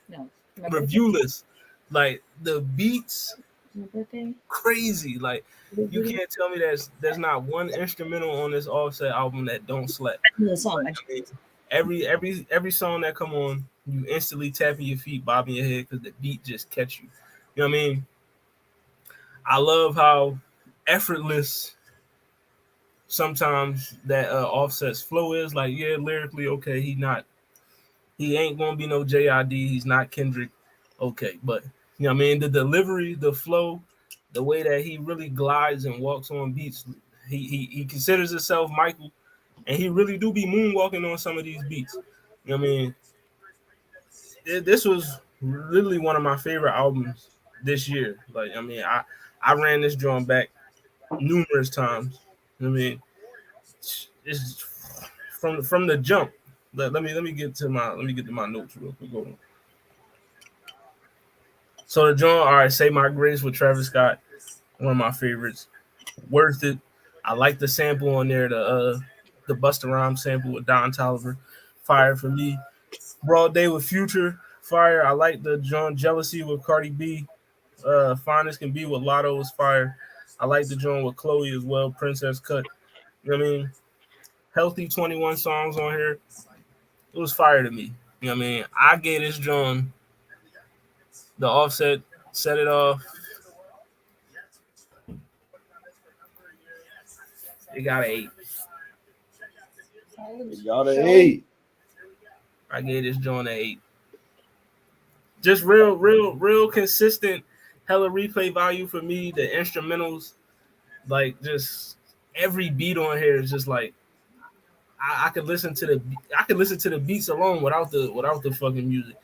No. review list. Like the beats, My birthday. crazy. Like you can't tell me there's not one instrumental on this Offset album that don't slap. The song. I mean, every song that come on, you instantly tapping your feet, bobbing your head because the beat just catch you. You know what I mean? I love how effortless sometimes that Offset's flow is. Like, yeah, lyrically, okay, he ain't gonna be no JID, he's not Kendrick, okay, but you know what I mean, the delivery, the flow, the way that he really glides and walks on beats, he considers himself Michael, and he really do be moonwalking on some of these beats. You know what I mean? This was literally one of my favorite albums this year. Like, I mean, I ran this drum back numerous times. I mean, it's from the jump. Let me get to my notes real quick. Hold on. So the drum, all right, Say My Grace with Travis Scott, one of my favorites. Worth it. I like the sample on there, the Busta Rhymes sample with Don Toliver. Fire for me. Broad Day with Future. Fire. I like the John Jealousy with Cardi B. Finest Can Be with Lotto was fire. I like the joint with Chloe as well, Princess Cut. You know what I mean? Healthy 21 songs on here. It was fire to me. You know what I mean? I gave this joint the Offset, Set It Off. It got an 8. You got an 8. I gave this joint an 8. Just real consistent, hella replay value for me. The instrumentals, like just every beat on here is just like I could listen to the beats alone without the fucking music.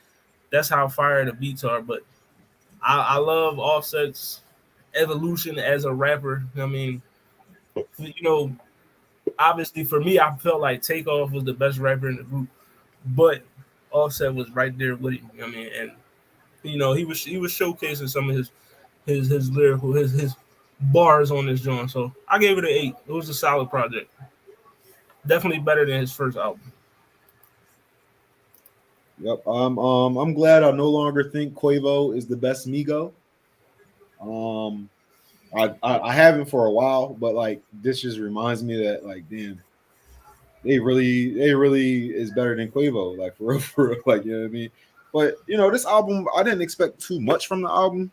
That's how fire the beats are. But I love Offset's evolution as a rapper. I mean, you know, obviously for me, I felt like Takeoff was the best rapper in the group, but Offset was right there with him. I mean, and you know, he was showcasing some of his lyrical his bars on this joint. So I gave it an 8. It was a solid project. Definitely better than his first album. Yep. I'm glad I no longer think Quavo is the best Migo. I haven't for a while, but like this just reminds me that like damn, they really is better than Quavo, like for real, like you know what I mean. But you know, this album, I didn't expect too much from the album.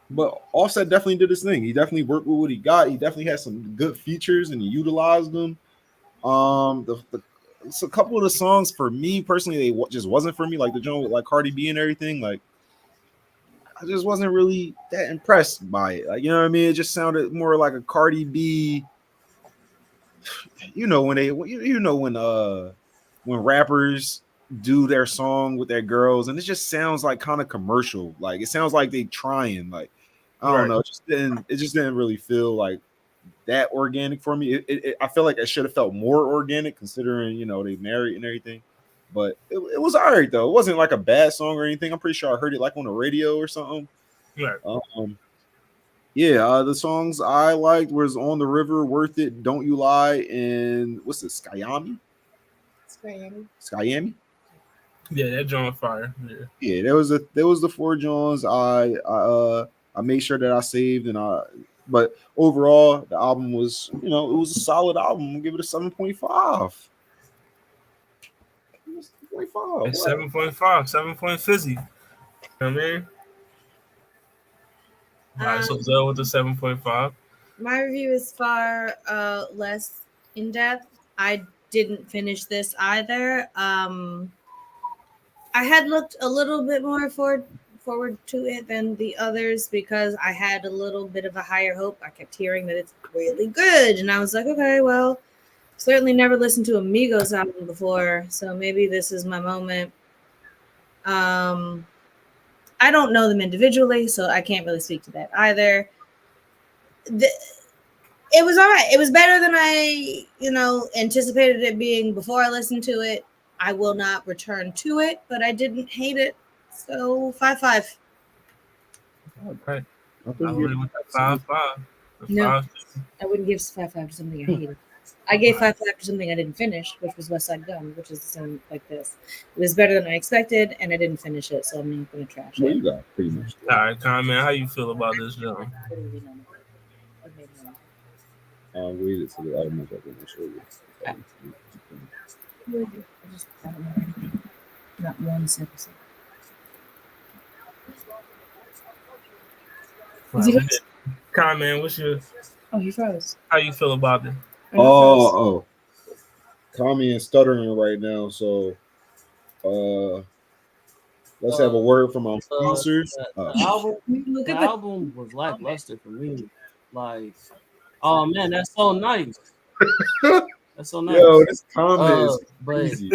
But Offset definitely did his thing. He definitely worked with what he got. He definitely had some good features and he utilized them. It's a couple of the songs for me personally, they just wasn't for me. Like the joint with like Cardi B and everything. Like I just wasn't really that impressed by it. Like you know what I mean? It just sounded more like a Cardi B. You know when when rappers do their song with their girls, and it just sounds like kind of commercial. Like it sounds like they trying. Like I don't know. It just didn't really feel like that organic for me. I feel like it should have felt more organic considering they married and everything. But it was all right though. It wasn't like a bad song or anything. I'm pretty sure I heard it like on the radio or something. Right. Yeah, the songs I liked was "On the River," "Worth It," "Don't You Lie," and what's this? Skyami. Yeah, that joint fire. Yeah, there was the 4 Johns. I made sure that I saved but overall the album was it was a solid album. I'll give it a 7.5. 7.5, 7 point fizzy. You know what I mean? All right, so Zell with the 7.5. My review is far less in depth. I didn't finish this either. I had looked a little bit more forward to it than the others because I had a little bit of a higher hope. I kept hearing that it's really good, and I was like, okay, well, certainly never listened to a Migos album before, so maybe this is my moment. I don't know them individually, so I can't really speak to that either. It was all right. It was better than I, anticipated it being before I listened to it. I will not return to it, but I didn't hate it. So 5.5. Okay. I wouldn't with that 5.5. No, I wouldn't give 5.5 to something I hated. I gave 5.5 to something I didn't finish, which was Westside Gunn, which is the same like this. It was better than I expected, and I didn't finish it, so I'm not going to trash it. You got pretty much. All right, comment. How you feel about this film? I'll read it to the audience. I'm going to show you. Not 1 second. Comment. What's your? Oh, he froze. How you feel about it? Oh. Kami is stuttering right now, so let's have a word from our sponsors. The album was lackluster for me. Like, oh man, that's so nice. That's so nice. Yo, this comment is crazy.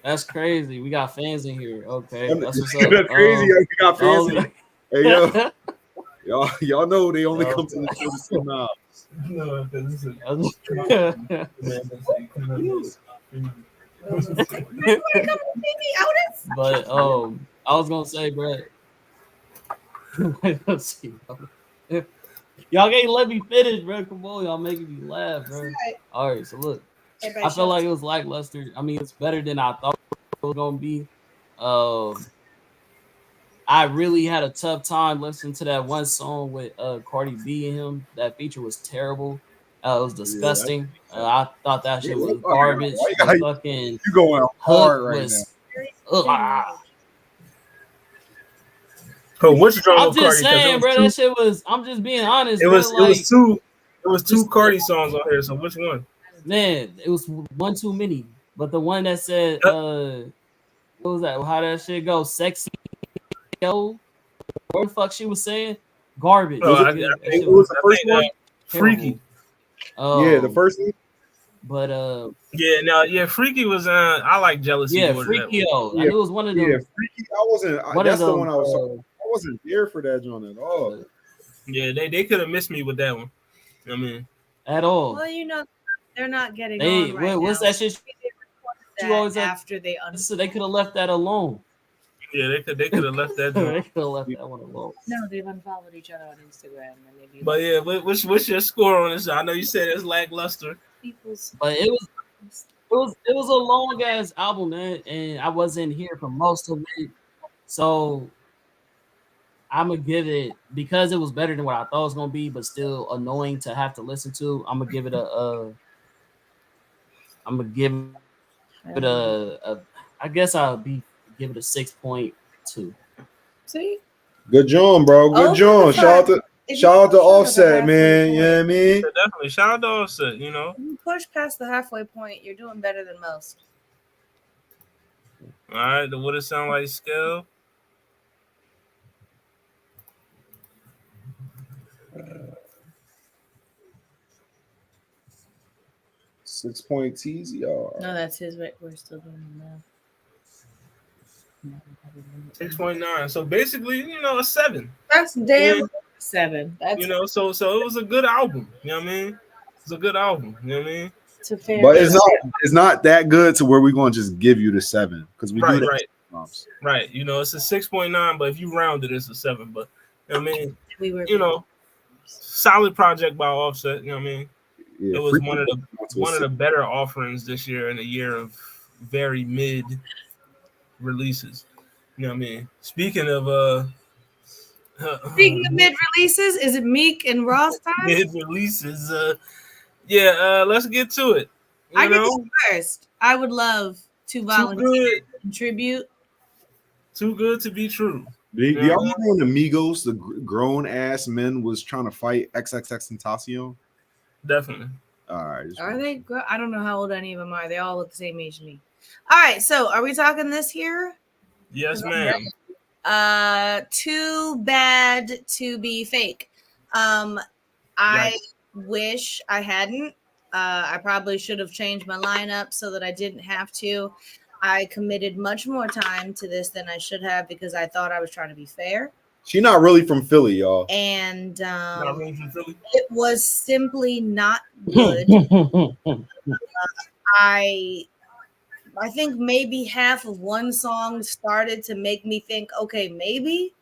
That's crazy. We got fans in here. Okay, that's what's up. That's crazy. We got fans in here. Hey, y'all know they only come to the show to see now. But I was gonna say, Brent. Let's see. Y'all can't let me finish, bro. Come on, y'all making me laugh, bro. Right. All right, so look, I felt like it was lackluster. I mean, it's better than I thought it was gonna be. I really had a tough time listening to that one song with Cardi B and him. That feature was terrible. It was disgusting. I thought that shit was garbage. You going hard right now. Which I'm just saying, bro. That shit was. I'm just being honest. It was two Cardi songs on here. So which one? Man, it was one too many. But the one that said, what was that? How that shit go? Sexy, yo. What the fuck she was saying? Garbage. It was the first one. Freaky. Yeah, the first one. But Freaky was. I like Jealousy. Yeah, Freaky. I knew it was one of them. Yeah, Freaky. I wasn't. That's the one I was. I wasn't there for that joint at all. Yeah, they could have missed me with that one. I mean, at all. Well, they're not getting on right what's now. that shit? You always after they so they could have left that alone. Yeah, they could have left that. They could have left that one alone. No, they've unfollowed each other on Instagram. But yeah, what's your score on this? I know you said it's lackluster. But it was a long ass album, man, and I wasn't here for most of it, so I'm gonna give it, because it was better than what I thought it was gonna be, but still annoying to have to listen to. I'm gonna give it I guess give it a 6.2. See? Good John, bro. Good John. Shout out to Offset, man. You know what I mean? So definitely. Shout out to Offset, you know. If you push past the halfway point, you're doing better than most. All right, the what it sound like scale. .6 TZR. No, that's his. We're still doing the math. 6.9. So basically, you know, a 7. That's damn Yeah. 7. That's You know, so it was a good album. You know what I mean? It's a good album. You know what I mean? it's a fair. But it's not that good to where we're gonna just give you the 7 because we do that. Right. You know, it's a 6.9, but if you round it, it's a 7. But you know what I mean, we were, you know, solid project by Offset. You know what I mean? Yeah, it was one of the better offerings this year in a year of very mid releases. You know what I mean? Speaking of mid releases, is it Meek and Ross time? Mid releases, let's get to it. I can go first. I would love to volunteer and contribute. Too good to be true. Do y'all remember when Amigos, the grown ass men, was trying to fight XXXTentacion? Definitely. All right. Are they? I don't know how old any of them are. They all look the same age to me. All right. So, are we talking this here? Yes, ma'am. Too bad to be fake. I wish I hadn't. I probably should have changed my lineup so that I didn't have to. I committed much more time to this than I should have because I thought I was trying to be fair. She's not really from Philly, y'all. And not really from Philly. It was simply not good. I think maybe half of one song started to make me think, okay, maybe.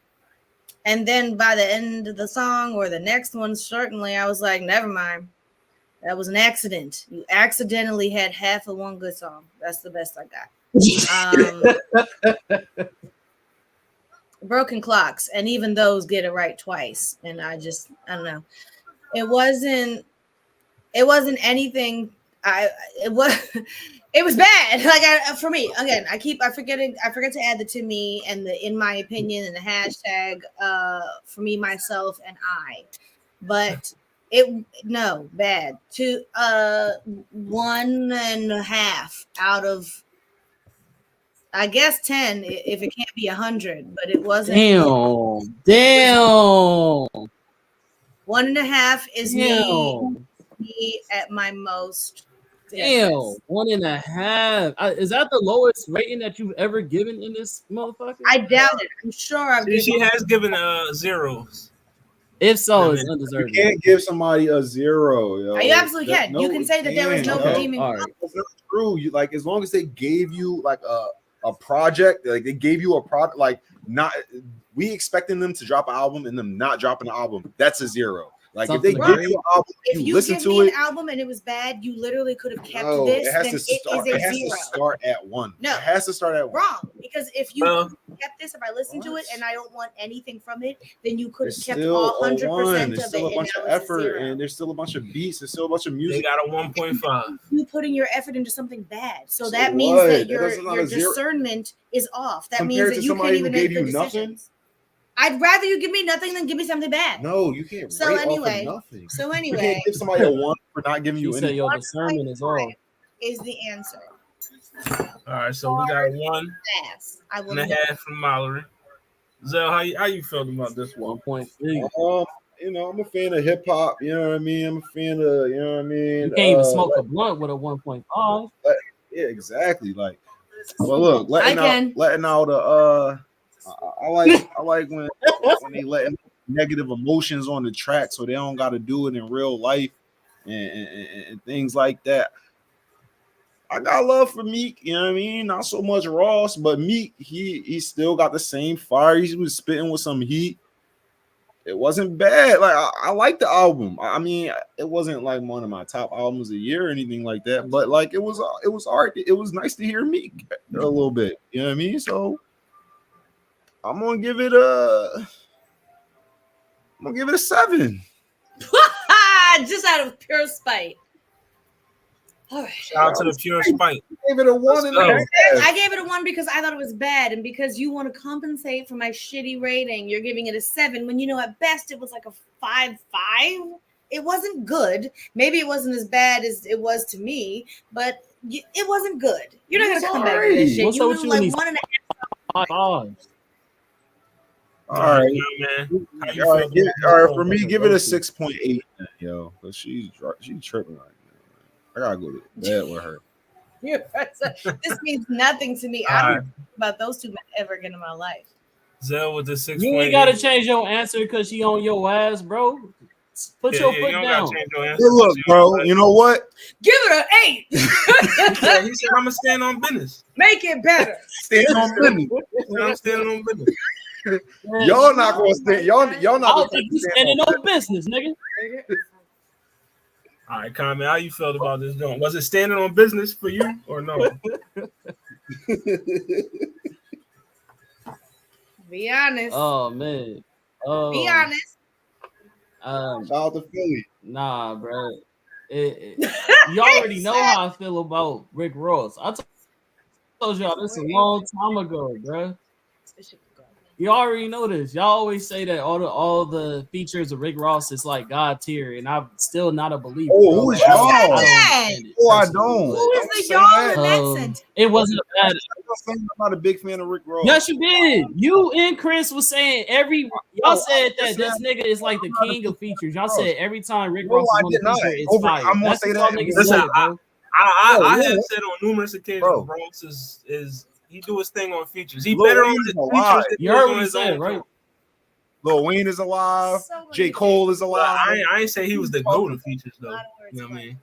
And then by the end of the song or the next one, certainly I was like, never mind. That was an accident. You accidentally had half of one good song. That's the best I got. Broken Clocks, and even those get it right twice. And I don't know. It wasn't anything. It was bad. Like for me, again, I forget to add the to me and the in my opinion and the hashtag for me, myself, and I. But bad. 1.5 out of, I guess 10 if it can't be 100, but it wasn't. Damn. 1.5 is me at my most. Damn, 1.5. Is that the lowest rating that you've ever given in this motherfucker? I doubt it. I'm sure she has given zeros. If so, it's undeserved. You can't give somebody a 0, yo. You absolutely can. You can say that there was no redeeming. Right. That's not true. You like as long as they gave you like a project, like they gave you a product, like not we expecting them to drop an album and them not dropping an album. That's a 0. Like if they give you an album, if you listen give to me it, an album and it was bad, you literally could have kept It this. has then to start. it is It has 0. to start at 1. No, it has to start at 1. Wrong, because if you kept this, if I listen to it and I don't want anything from it, then you could have kept 100% There's of still it. a bunch of effort, and there's still a bunch of beats. There's still a bunch of music. They got a 1.5. You putting your effort into something bad, so that means that your discernment is off. That means that you can't even make good decisions. I'd rather you give me nothing than give me something bad. No, you can't. So anyway, you can't give somebody a 1 for not giving you anything. Your discernment is off. Is the answer. All right, so we got 1.5 from Mallory. Zell, how you felt about this 1.3? You know, I'm a fan of hip hop. You know what I mean? I'm a fan of, you know what I mean? You can't even smoke a blunt with a 1.5. Yeah, exactly. Like, well, look, letting out I like when they let negative emotions on the track, so they don't got to do it in real life and things like that. I got love for Meek, you know what I mean? Not so much Ross, but Meek, he still got the same fire. He was spitting with some heat. It wasn't bad. Like I like the album. I mean, it wasn't like one of my top albums of the year or anything like that, but like it was art. It was nice to hear Meek a little bit. You know what I mean? So I'm gonna give it a 7. Just out of pure spite. All right. Shout out to the pure spite. Gave it a 1 and a half. I gave it a 1 because I thought it was bad, and because you want to compensate for my shitty rating, you're giving it a 7 when you know at best it was like a 5.5. It wasn't good. Maybe it wasn't as bad as it was to me, but it wasn't good. You're not gonna come back with this shit. What's You up with knew you and like these 1.5. All All right, man. How you all right, feel all right. For me, give it a 6.8, yo. Cause she's tripping right now. I gotta go to bed with her. This means nothing to me. I don't know about those two men ever again in my life. Zell with the 6. You ain't gotta change your answer because she on your ass, bro. Put your foot down. Hey, look, bro. You know what? Give it an 8. He said, "I'm gonna stand on business. Make it better. Stand on business. I'm standing on business." Y'all not gonna stand. Y'all I not. don't think you standing on business, nigga. All right, comment. How you felt about this joint? Was it standing on business for you or no? Be honest. Oh man. Be honest. Shout out to Philly. Nah, bro. You already know how I feel about Rick Ross. I told y'all this a long time ago, bro. You already know this. Y'all always say that all the features of Rick Ross is like God tier, and I'm still not a believer. Oh, who is y'all? Oh, I don't. Who is the y'all in that sentence? It wasn't bad. I'm not a big fan of Rick Ross. Yes, you did. You and Chris was saying y'all said that this nigga is like the king of features. Y'all said every time Rick Ross is on the feature, it's fire. I'm gonna say that. Listen, I have said on numerous occasions, Ross is he do his thing on features. He better on his features. You heard what he said, right? Lil Wayne is alive. J. Cole is alive. I ain't say he was the GOAT of features though. You know what I mean?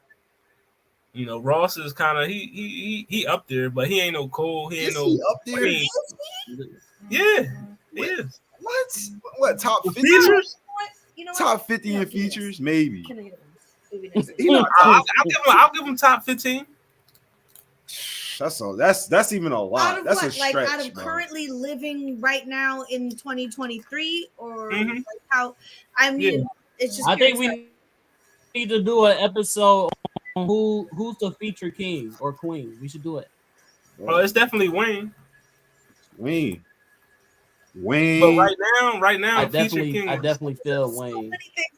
You know, Ross is kind of he up there, but he ain't no Cole. He ain't no up there. Yeah, he is. What top 50 features? Top 50 in features, maybe. I'll give him top 15. That's even a lot. That's a stretch. Like out of currently living right now in 2023, or like how? I mean, it's just. I think we need to do an episode on who's the feature king or queen. We should do it. Oh, it's definitely Wayne. Wayne. But right now, I definitely feel Wayne.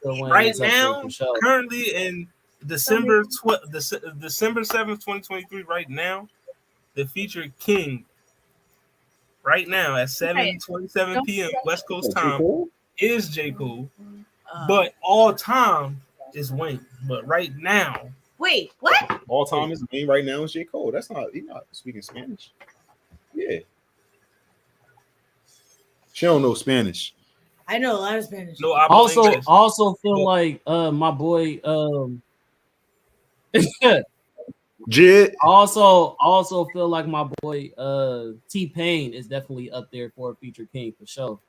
Right now, currently in December 7th, 2023. Right now, the feature king. Right now at 7:27 p.m. West Coast time is J. Cole, but all time is Wayne. But right now, wait, what? All time is Wayne. Right now is J. Cole. He's not speaking Spanish. Yeah. She don't know Spanish. I know a lot of Spanish. No, also feel like my boy Jid. Also feel like my boy T-Pain is definitely up there for a feature king for sure.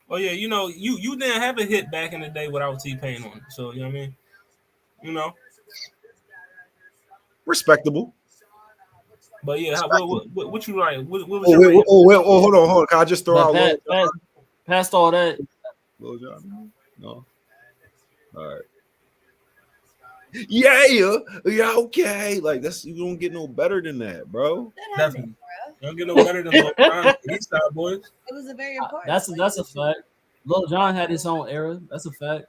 Oh yeah, you know, you didn't have a hit back in the day without T-Pain on it. So you know what I mean? You know. Respectable. But yeah, what you like? What was your rating? Hold on. Can I just throw out past all that? Lil Jon? No. All right. Yeah, okay. Like you don't get no better than that, bro. Definitely. You don't get no better than Lil Jon. East Side Boys. It was a very important. That's a fact. Lil Jon had his own era. That's a fact.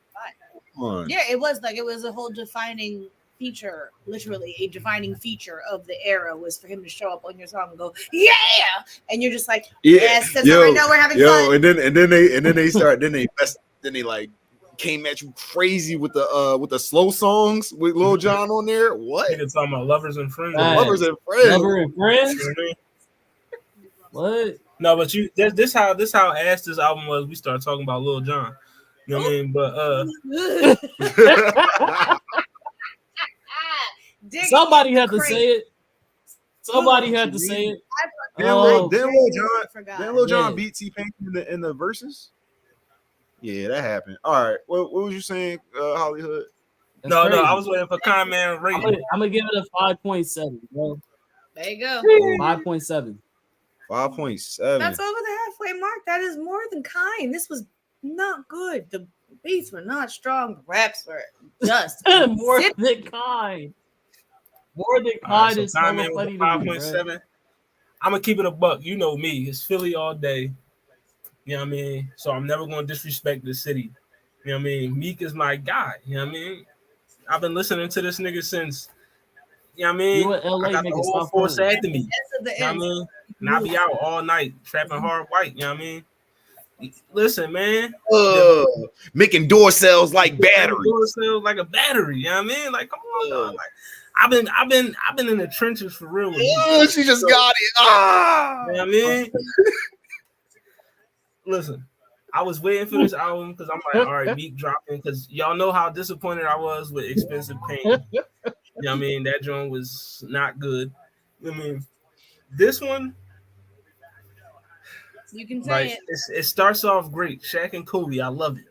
Yeah, it was a whole defining feature, literally a defining feature of the era was for him to show up on your song and go, yeah, and you're just like, yes, that's right now we're having fun. And then they like came at you crazy with the slow songs with Lil Jon on there. What? Nigga talking about lovers and friends. Lovers and friends. Lover and friends. What? No, but this how ass this album was. We started talking about Lil Jon. You know what I mean? But somebody had to say it. Somebody had to say it. Then Lil Jon beat T-Pain in the verses. Yeah, that happened. All right. What was you saying, Hollywood? No, I was waiting for comment rating. I'm gonna give it a 5.7, bro. There you go. 5.7. 5.7. That's over the halfway mark. That is more than kind. This was not good. The beats were not strong. The raps were just more than kind. More than All right, Clyde so is Common hella with funny a to me, bro. 5.7. I'm gonna keep it a buck. You know me. It's Philly all day. You know what I mean? So I'm never gonna disrespect the city. You know what I mean? Meek is my guy. You know what I mean? I've been listening to this nigga since, you know what I You mean? in LA, I got the nigga, whole stop force playing. after me. Ends of the You know what I ends. mean? And I be out all night trapping hard white. You know what I mean? Listen, man. Making door cells like batteries. Yourself like a battery. You know what I mean? Like, come on, dog. Like, I've been in the trenches for real with Meek. She just got it. Ah. You know what I mean? Listen, I was waiting for this album because I'm like, all right, Meek dropping, because y'all know how disappointed I was with Expensive Pain. You know what I mean? That joint was not good. I mean, this one, You can say like, it. it starts off great. Shaq and Kobe, I love it.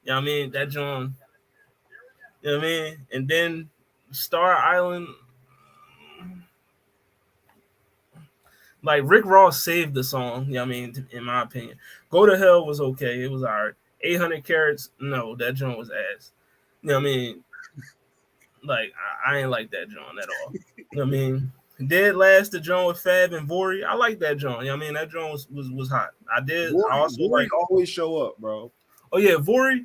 You know what I mean? That joint, you know what I mean? And then Star Island, like Rick Ross saved the song, you know what I mean, in my opinion. Go to Hell was okay. It was all right. 800 Carats, no, that joint was ass. You know what I mean? Like, I ain't like that joint at all. You know what I mean? Dead Last, the joint with Fab and Vori, I like that joint. You know what I mean? That joint was hot. I also like, always show up, bro. oh yeah, Vori,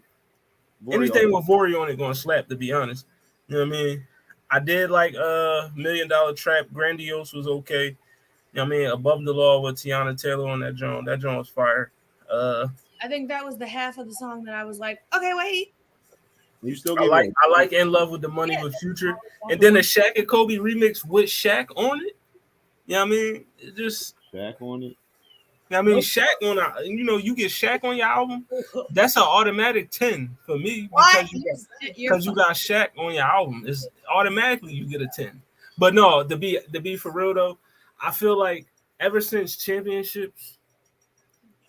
Vori anything always- with Vori on it gonna slap, to be honest. You know what I mean? I did like $1 Million Trap, Grandiose was okay. You know what I mean? Above the Law with Tiana Taylor on that joint. That joint was fire. I think that was the half of the song that I was like, okay, wait. You still I give like In Love with the Money with Future. And then the Shaq and Kobe remix with Shaq on it. You know what I mean? It just, Shaq on it. you know what I mean? Shaq on a, you know, you get Shaq on your album, that's an automatic 10 for me What? because you got Shaq on your album. It's automatically you get a 10. But no, to be for real though, I feel like ever since championships,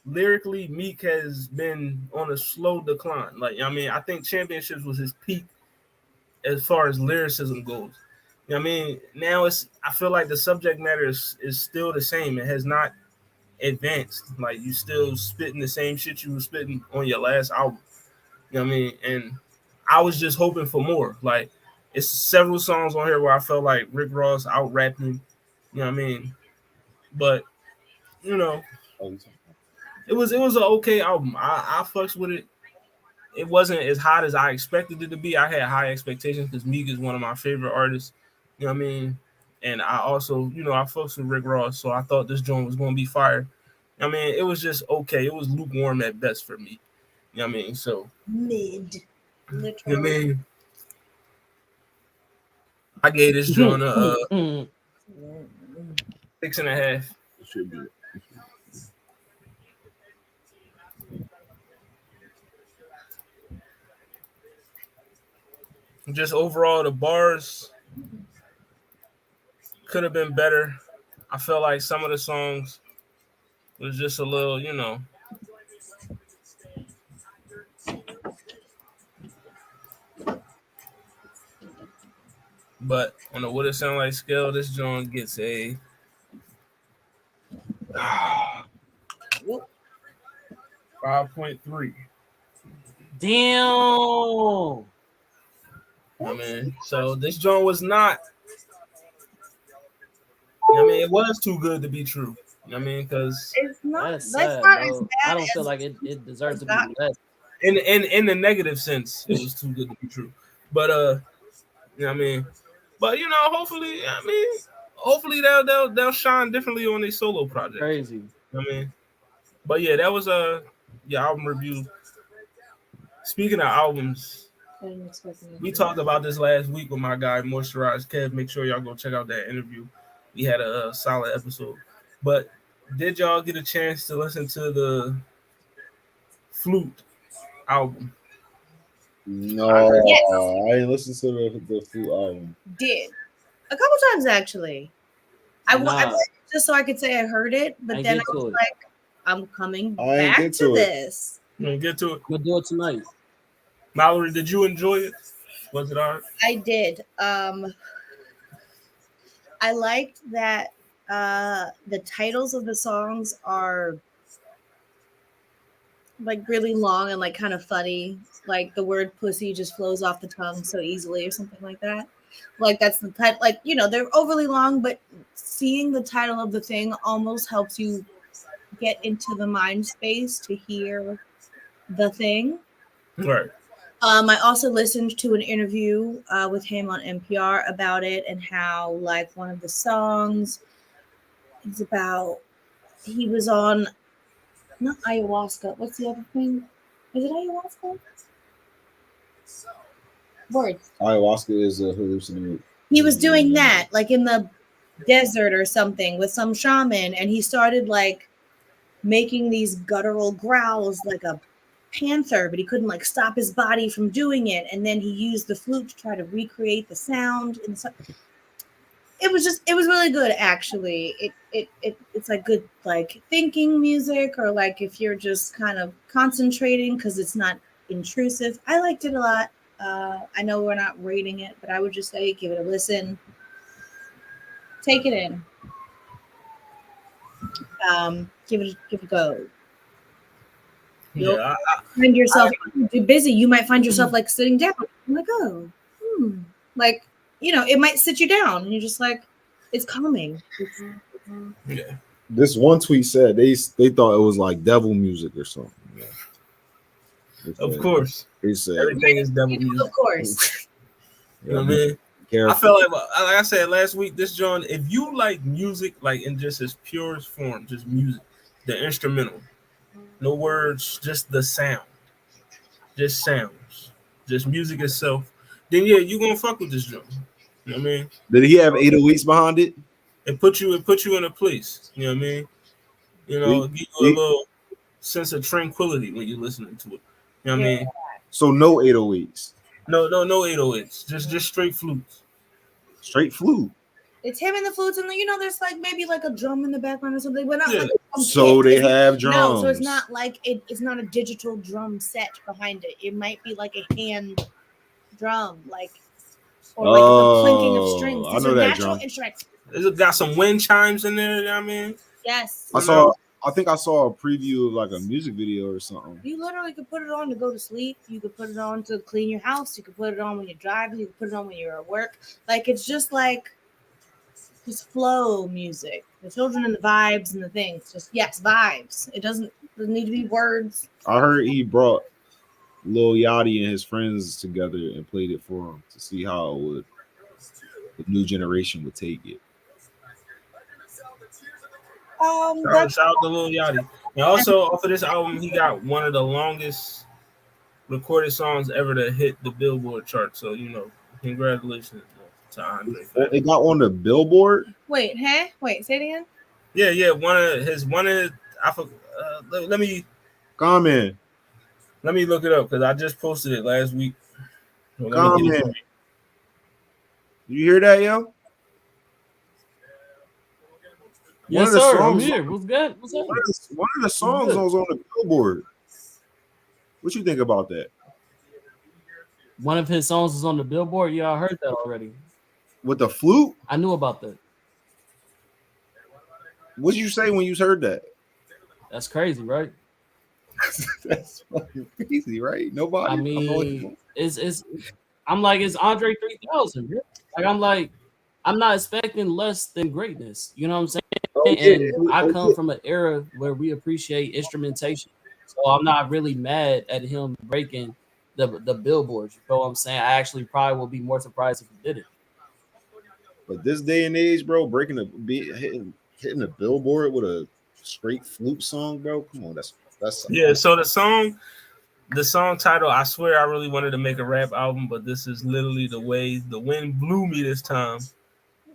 lyrically, Meek has been on a slow decline. Like, you know what I mean, I think championships was his peak as far as lyricism goes. You know what I mean? Now I feel like the subject matter is still the same. It has not advanced. Like, you still spitting the same shit you were spitting on your last album. You know what I mean? And I was just hoping for more. Like, it's several songs on here where I felt like Rick Ross out rapping. You know what I mean? But, you know, it was an okay album. I fucks with it. It wasn't as hot as I expected it to be. I had high expectations because Meek is one of my favorite artists. You know what I mean? And I also, you know, I fucks with Rick Ross, so I thought this joint was going to be fire. I mean, it was just okay. It was lukewarm at best for me. You know what I mean? So, Mid. you know what I Literally. mean? I gave this joint a 6.5. It should be. Just overall, the bars could have been better. I felt like some of the songs was just a little, you know. But on the what it sound like scale, this joint gets a 5.3. Damn. I mean, so this joint was not. I mean, it was too good to be true. I mean, because It's not. That's That's sad, not bro. as bad I don't as feel like it deserves to be that. less. in the negative sense, it was too good to be true. But you know what I mean. But you know, hopefully they'll shine differently on their solo project. Crazy. You know what I mean. But yeah, that was album review. Speaking of albums, we talked about this last week with my guy Moisturized Kev. Make sure y'all go check out that interview. We had a solid episode. But did y'all get a chance to listen to the Flute album? No, Yes. I ain't listened to the full album. Did a couple times actually. I Nah. went just so I could say I heard it, but I then get I was to it. like, I'm coming I ain't back get to to it. this. You know, get to it. We'll do it tonight. Mallory, did you enjoy it? Was it all right? I did. I liked that the titles of the songs are like really long and like kind of funny. Like the word pussy just flows off the tongue so easily or something like that. Like that's the type, like, you know, they're overly long, but seeing the title of the thing almost helps you get into the mind space to hear the thing. Right. I also listened to an interview with him on NPR about it and how, like, one of the songs is about, he was on, not ayahuasca. What's the other thing? Is it ayahuasca? Words. Ayahuasca is a hallucinatory. He was doing that, like in the desert or something with some shaman, and he started like making these guttural growls like a panther, but he couldn't like stop his body from doing it. And then he used the flute to try to recreate the sound. And so it was really good actually. It's like good like thinking music, or like if you're just kind of concentrating because it's not intrusive. I liked it a lot. I know we're not rating it, but I would just say give it a listen. Take it in. Give it a go. You'll find yourself you're busy. You might find yourself like sitting down. I'm like, oh, like, you know, it might sit you down, and you're just like, it's calming. Yeah. This one tweet said they thought it was like devil music or something. Of course. They said everything is devil music. Of course. You know what I mean? Careful. I felt like I said last week, this John, if you like music like in just its purest form, just music, the instrumental, no words, just the sound, just sounds, just music itself, then yeah, you gonna fuck with this John. You know what I mean? Did he have 808s behind it? It put you in a place. You know what I mean? You know, give you a little sense of tranquility when you're listening to it. You know what I mean? So no 808s. No 808s. Just straight flutes. Straight flute. It's him and the flutes, and you know, there's like maybe like a drum in the background or something, but not like so they have drums. No, so it's not like it's not a digital drum set behind it. It might be like a hand drum, like, or like the clinking of strings. These are natural instruments. It got some wind chimes in there. You know what I mean? Yes. I think I saw a preview of like a music video or something. You literally could put it on to go to sleep. You could put it on to clean your house. You could put it on when you're driving. You could put it on when you're at work. Like, it's just like just flow music. The children and the vibes and the things. Just vibes. It doesn't need to be words. I heard he brought Lil Yachty and his friends together and played it for him to see how the new generation would take it. Shout out to Lil Yachty. And also off of this album, he got one of the longest recorded songs ever to hit the Billboard chart. So, you know, congratulations to Andre. It got on the Billboard? Wait, say it again? Yeah. Let me comment. Let me look it up because I just posted it last week. So comment. You hear that, yo? Yes, sir. I'm here. What's good? What's up? One of the songs was on the Billboard. What you think about that? One of his songs is on the Billboard. Yeah, I heard that already. With the flute? I knew about that. What did you say when you heard that? That's crazy, right? That's fucking crazy, right? Nobody. I mean, I'm like, it's Andre 3000. Like, I'm not expecting less than greatness. You know what I'm saying? And I come from an era where we appreciate instrumentation. So I'm not really mad at him breaking the billboards. You know what I'm saying? I actually probably will be more surprised if he did it. But this day and age, bro, hitting the Billboard with a straight flute song, bro. Come on, that's yeah. So the song title, I swear I really wanted to make a rap album, but this is literally the way the wind blew me this time.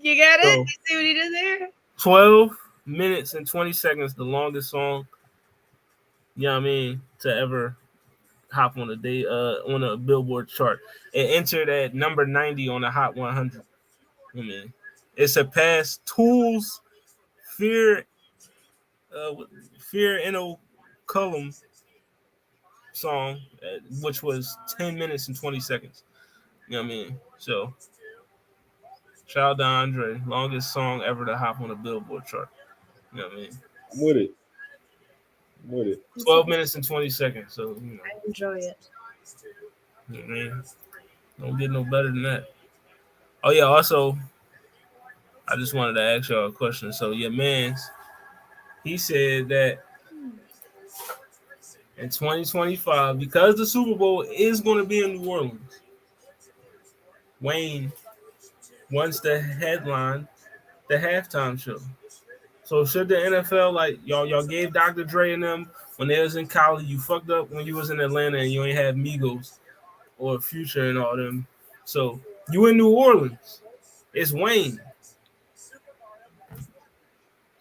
You got it? You see what he did there? 12 minutes and 20 seconds, the longest song, you know what I mean, to ever hop on a Billboard chart. It entered at number 90 on the Hot 100. I mean, it surpassed Tool's Fear Inno Cullum song, which was 10 minutes and 20 seconds. You know what I mean? So, shout out to Andre, longest song ever to hop on a Billboard chart. You know what I mean? I'm with it. 12 minutes and 20 seconds. So, you know. I enjoy it. You know what I mean? Don't get no better than that. Oh yeah. Also, I just wanted to ask y'all a question. So your man's, he said that in 2025, because the Super Bowl is going to be in New Orleans, Wayne wants to headline the halftime show. So should the NFL, like y'all gave Dr. Dre and them when they was in college, you fucked up when you was in Atlanta and you ain't had Migos or Future and all them. So you in New Orleans, it's Wayne.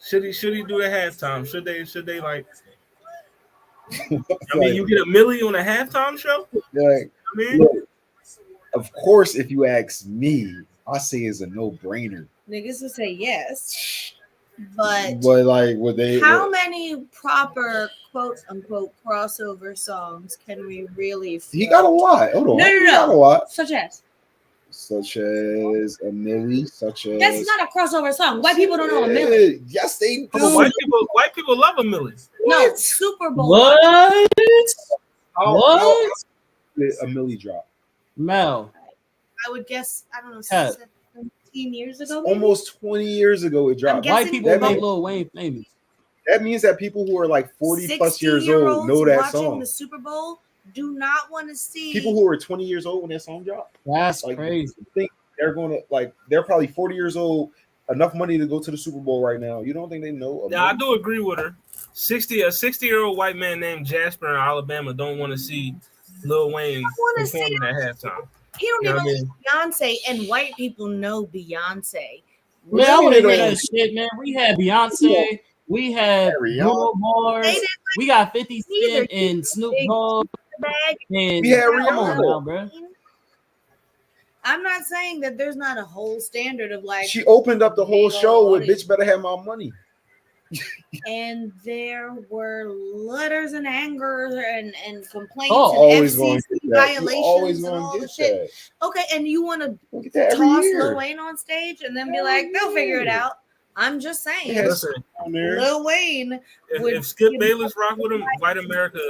Should he do a halftime? Should they like? I mean, you get a milli on a halftime show. Like, I mean, look, of course, if you ask me, I say it's a no-brainer. Niggas would say yes, but like, would they? how many proper quote unquote crossover songs can we really? He got a lot. Hold on, No. He got a lot. Such as a Millie, such as that's not a crossover song. White people don't know a Millie. Yes, they do. but white people love a milli. No, Super Bowl. What? How a Millie drop? Mel. I would guess, I don't know, Yeah. 17 years ago. Maybe? Almost 20 years ago, it dropped. guessing White people that make means- Lil Wayne famous. That means that people who are like 40 plus years old 60-year-olds know that watching song. the Super Bowl do not want to see People who are 20 years old when that song dropped, That's like, crazy. think they're going to like they're probably 40 years old, enough money to go to the Super Bowl right now. You don't think they know? Yeah, I do agree with her. A 60-year-old white man named Jasper in Alabama don't want to see Lil Wayne wanna see performing at halftime. He don't You know even what I like Beyonce, and white people know Beyonce. Man, I mean want they to hear don't- that shit, man. We had Beyonce. We had Rihanna. Bruno Mars. They didn't We got 50 Neither. Cent and Snoop Big Dogg. bag. And We had come on Rihanna. now, bro. I'm not saying that there's not a whole standard of like, She opened up the whole Big show old with "Bitch Better Have My Money." and there were letters and anger and complaints Oh, and always going to FCC get that. You violations always and going all to the get shit. that. Okay, and you want to We'll get that every toss year. Lil Wayne on stage and then be Every like, they'll figure it year. out. I'm just saying, Yes. Listen, On there. Lil Wayne would if Skip give- Bayless rock with him, white America,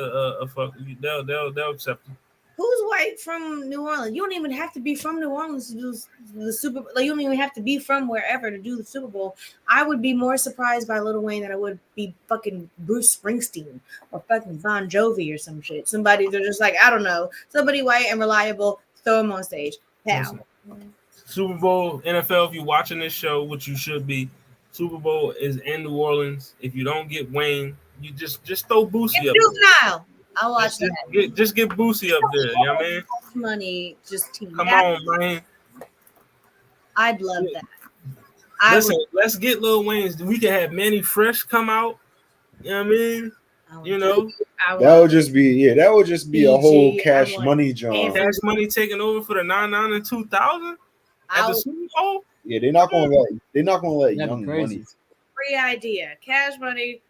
fuck, they'll accept him. Who's white from New Orleans? You don't even have to be from New Orleans to do the Super Bowl. Like, you don't even have to be from wherever to do the Super Bowl. I would be more surprised by Lil Wayne than I would be fucking Bruce Springsteen or fucking Bon Jovi or some shit. Somebody they're just like, I don't know, somebody white and reliable, throw him on stage. Pow. Super Bowl, NFL, if you're watching this show, which you should be, Super Bowl is in New Orleans. If you don't get Wayne, you just throw Boosie Get up Juvenile. I'll watch there. that. Just get Boosie up there. You know what I mean? Money just to Come on, man. I'd love that. I Listen, let's get Lil Wayne's. We can have Manny Fresh come out. You know what I mean? You know, That would just be that would just be a whole BG, cash I want money job. every- Cash Money taking over for the 99 and 2000 at the Super Bowl. Yeah, they're not gonna let That'd be Young crazy. Money. free idea. Cash Money,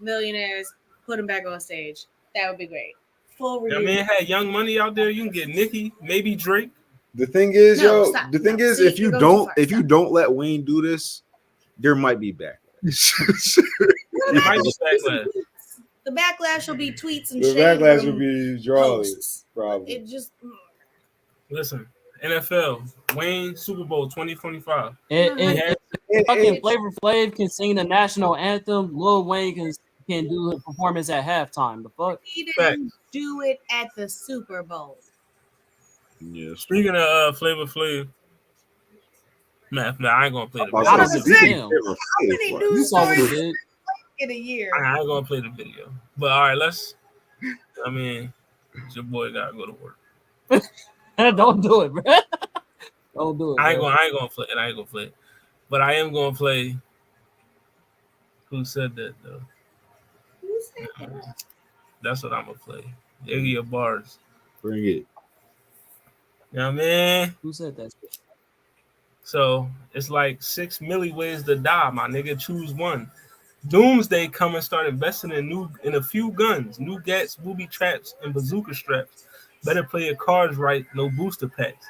millionaires, put them back on stage. That would be great. Full You know what I reunion. mean, had Young Money out there. You can get Nicki, maybe Drake. The thing is, No, yo, stop. the thing No, is, see, if you you're going too far. don't let Wayne do this, there might be backlash. It might be backlash. The backlash will be tweets and The shade backlash room would be drawing, posts. probably. It just Listen, NFL, Wayne Super Bowl 2025. And And- fucking and- Flavor Flav can sing the national anthem. Lil Wayne can do a performance at halftime. The fuck? he didn't do it at the Super Bowl. Yes. Speaking of Flavor Flav, man, I ain't gonna play the I was video. I about don't to see say, him. Flavor How many Flav, news You saw what he stories did. in a year? I ain't gonna play the video. But all right, I mean, your boy gotta go to work. Don't do it, bro. Don't do it. I ain't bro. gonna play it. But I am gonna play. Who said that though? Who said that? That's what I'm gonna play. Iggy of bars. Bring it. You know what I mean? Who said that? So it's like 6 milli ways to die, my nigga. Choose one. Doomsday come and start investing in a few guns, new gats, booby traps, and bazooka straps. Better play your cards right, no booster packs.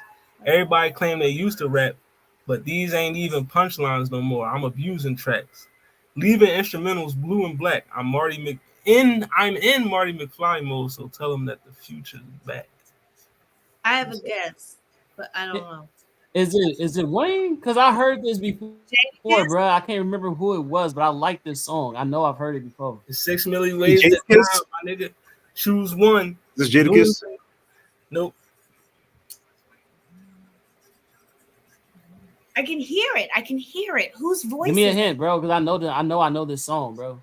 Everybody claim they used to rap, but these ain't even punchlines no more. I'm abusing tracks. Leaving instrumentals blue and black. I'm in Marty McFly mode, so tell them that the future's back. I have a guess, but I don't know. Is it Wayne? Because I heard this before, Jadakiss? bro. I can't remember who it was, but I like this song. I know I've heard it before. It's 6 million ways to die, my nigga. Choose one. This Jadakiss? Nope. I can hear it. I can hear it. Whose voice? Give me a is it? hint, bro, because I know this song, bro.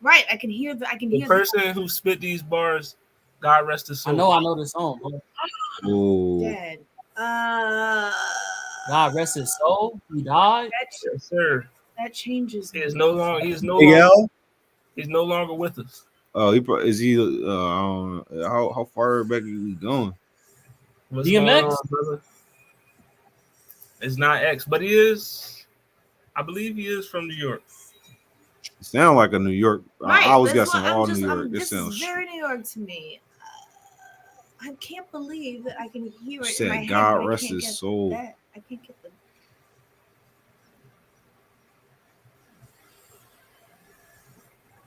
Right. I can hear the. I can The hear person who spit these bars, God rest his soul. I know this song, bro. Oh, dead. God rest his soul. He died. Yes, sir. That changes. He is no longer. He is no Big longer. L? He's no longer with us. Oh, is he? How far back are we going? What's DMX? going on, brother? It's not X, but he is. I believe he is from New York. Sound like a New York. Right, I always that's got some what I'm all just- New I'm- York. This This sounds. is very New York to me. I can't believe that I can hear it Said in my head. God but I rest can't his get soul. that. I can't get the.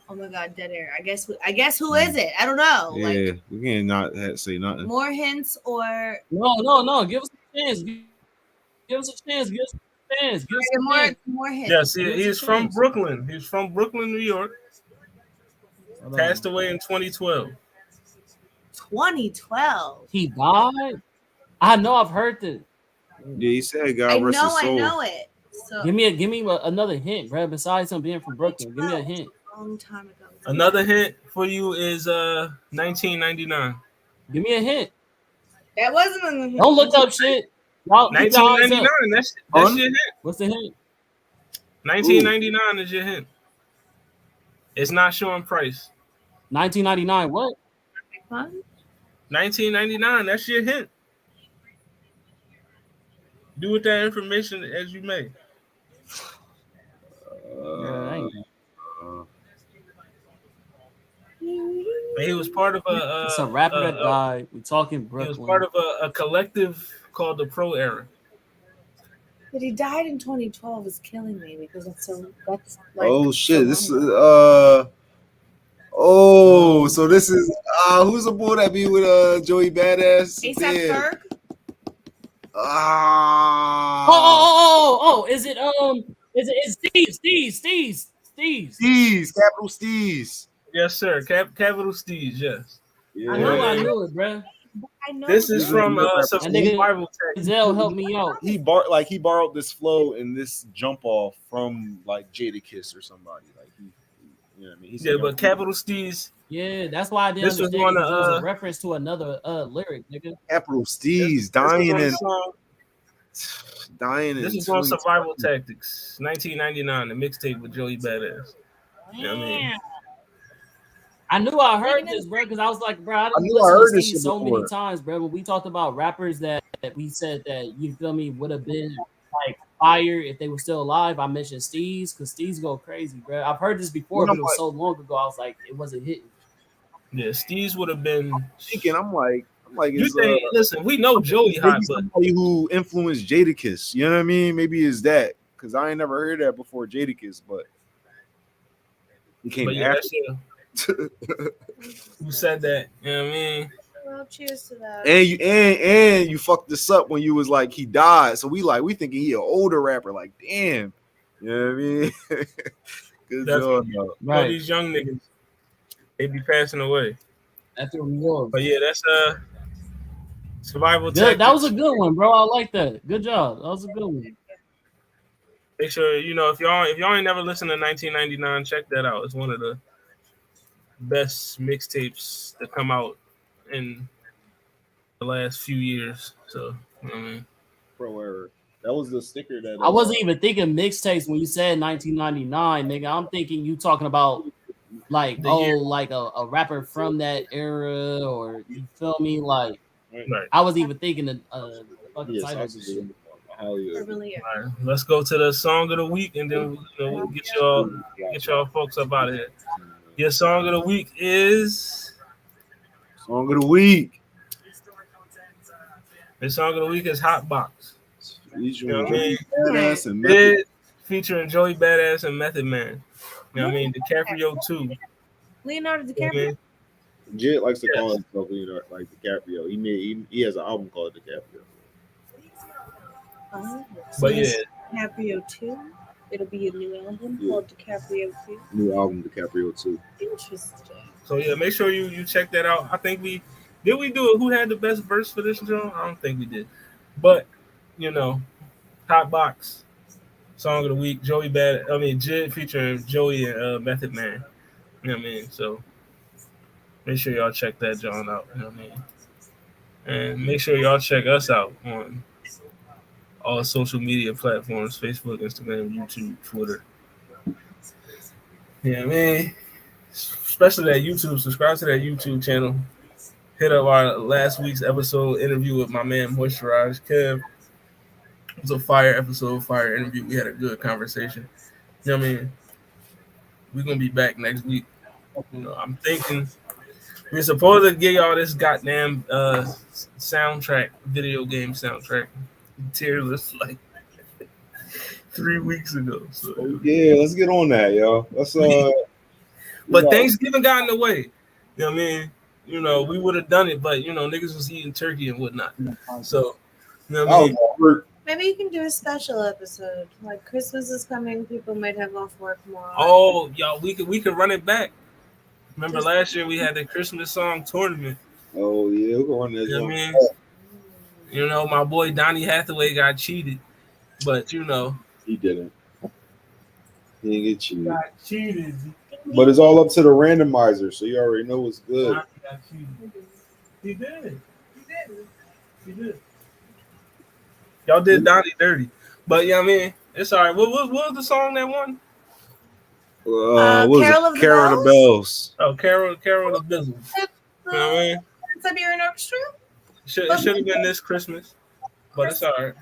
Oh my God, dead air. I guess who is it? I don't know. Yeah, Like we can't not say nothing. more hints or No. Give us a chance. Give us a chance. Give us a chance. Give us a chance. more hints. Yes, he Give us a is from chance. Brooklyn. He's from Brooklyn, New York. Passed away in 2012. 2012. He died. I know I've heard this. Yeah, he said I God rest his know. I soul. know it. So Give me another hint, bro. Besides him being from Brooklyn, give me a hint. a long time ago. Another hint for you is 1999. Give me a hint. That wasn't in the hint. Don't look up shit. Y'all keep your eyes 1999. up. That's your hint. What's the hint? 1999 is your hint. It's not showing price. 1999. What? 1999. That's your hint. Do with that information as you may. He was part of It's a rapper that died. We're talking Brooklyn. He was part of a collective called the Pro Era. That he died in 2012 is killing me because that's like Oh shit! so This long is ago. so this is who's the boy that be with Joey Badass? ASAP Damn. Ferg. Oh! Is it Steez? Steez, capital Steez. Yes, sir. Capital Steez. Yes. Yeah. I knew it, bro. I know This is from That nigga survival tech. Zell helped me out. He borrowed this flow and this jump off from like Jadakiss or somebody. Like he you know what I mean? Yeah, but Capital Steez. Yeah, that's why I didn't This was understand. one 'Cause of, it was a reference to another lyric, nigga. Capital Steez This dying was on in the song. This is on Survival Tactics, 1999, the mixtape with Joey Badass. You know what I mean? I knew I heard this, bro, because I was like, bro, I didn't knew I listen heard to this Steve shit so many before. times, bro. When we talked about rappers that we said that, you feel me, would have been like fire if they were still alive, I mentioned Steez, because Steez go crazy, bro. I've heard this before, but it was so long ago, I was like, it wasn't hitting. Yeah, Steez would have been. Thinking, I'm like, You think? Listen, we know Joey hot, but somebody who influenced Jadakiss. You know what I mean? Maybe it's that because I ain't never heard that before Jadakiss, but he came yeah, after. that's who said that? You know what I mean? Well, cheers to that. And you fucked this up when you was like he died. So we thinking he an older rapper. Like damn, you know what I mean? Good job. Right. These young niggas, they be passing away. That's what we was. But yeah, that's survival good. tactics. That was a good one, bro. I like that. Good job. That was a good one. Make sure if y'all ain't never listened to 1999, check that out. It's one of the best mixtapes that come out in the last few years. So you know what I mean. Pro error. That was the sticker that I wasn't even thinking mixtapes when you said 1999, nigga. I'm thinking you talking about like like a rapper from that era, or you feel me? Like right. I was even thinking of fucking titles and shit. All right, let's go to the song of the week, and then we'll get y'all folks up out of here. Your song of the week is song of the week. The song of the week is Hot Box. You know what I mean? Featuring Joey Badass and Method Man. You know what I mean? DiCaprio too. Leonardo DiCaprio. Jit likes to call himself Leonardo, like DiCaprio. He has an album called DiCaprio. So But yeah, this DiCaprio 2, it'll be a new album called DiCaprio 2. New album, DiCaprio 2. Interesting. so yeah, make sure you check that out. I think we do it. Who had the best verse for this show? I don't think we did, but you know, Hot Box song of the week, Jid featuring Joey and Method Man. You know what I mean? So make sure y'all check that John out. You know what I mean? And make sure y'all check us out on all social media platforms: Facebook, Instagram, YouTube, Twitter. Yeah, man. Especially that YouTube. Subscribe to that YouTube channel. Hit up our last week's episode interview with my man Moisturize Kev. It was a fire episode, fire interview. We had a good conversation. You know what I mean? We're gonna be back next week. You know, I'm thinking we're supposed to get y'all this goddamn soundtrack, video game soundtrack, tier list like 3 weeks ago. So Yeah, let's get on that, y'all. but Thanksgiving got in the way. You know what I mean? You know, we would have done it, but you know, niggas was eating turkey and whatnot. So you know what I mean? Maybe you can do a special episode. Like Christmas is coming, people might have off work more. Oh, y'all, we could run it back. Remember last year we had the Christmas song tournament. Oh yeah, we're on that. You know what I mean? You know, my boy Donnie Hathaway got cheated, but you know he didn't. He didn't get cheated. Got cheated. But it's all up to the randomizer, so you already know what's good. Donnie got cheated. He did. He did. Y'all did Donnie dirty, but yeah, I mean, it's all right. What was the song that won? Carol of the Carol of the Bells. Oh, Carol of the Bizzle. You know what I mean? Siberian Orchestra. It should have been this Christmas, but it's all right.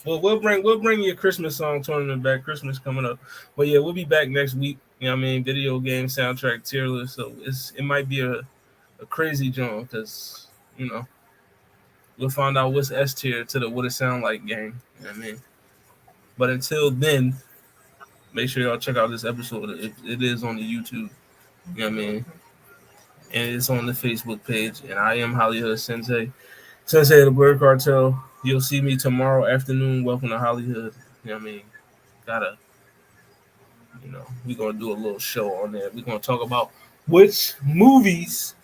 Well, we'll bring your Christmas song tournament back. Christmas coming up, but yeah, we'll be back next week. You know what I mean? Video game soundtrack tier list. So it might be a crazy joint because you know we'll find out what's S tier to the what it sound like game. You know what I mean? But until then, make sure y'all check out this episode. It is on the YouTube. You know what I mean? And it's on the Facebook page. And I am Hollywood Sensei of the Bird Cartel. You'll see me tomorrow afternoon. Welcome to Hollywood. You know what I mean? We're going to do a little show on there. We're going to talk about which movies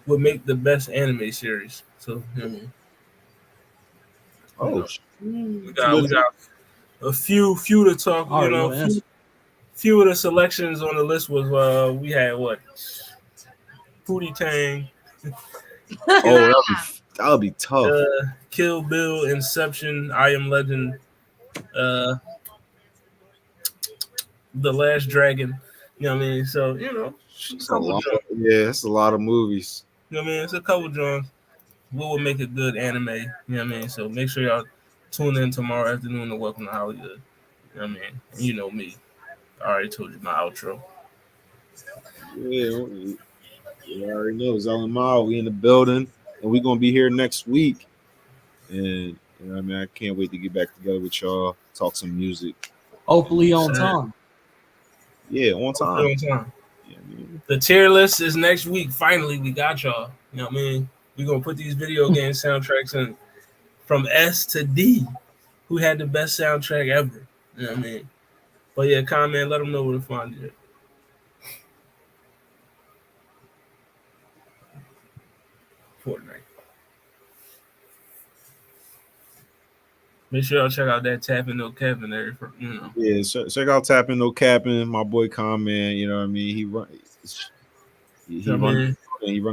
would make the best anime series. So, you know what I mean? We got a few to talk. You know, few of the selections on the list was we had what? Pootie Tang. That'll be tough. Kill Bill, Inception, I Am Legend, The Last Dragon. You know what I mean? So, you know, it's a lot of movies. You know what I mean? It's a couple genres. What would make a good anime? You know what I mean? So make sure y'all tune in tomorrow afternoon to Welcome to Hollywood. You know what I mean? And you know me. I already told you my outro. Yeah, you already know. It's all mile. We in the building, and we're gonna be here next week. And you know what I mean, I can't wait to get back together with y'all, talk some music. Hopefully on time. Yeah, on time. Yeah, the tier list is next week. Finally, we got y'all. You know what I mean? We're gonna put these video game soundtracks in from S to D. Who had the best soundtrack ever? You know what I mean? But yeah, comment, let them know where to find you. Fortnite. Make sure y'all check out that Tapping No Capping there. You know. Yeah, check out Tapping No Capping. My boy comment. You know what I mean? He run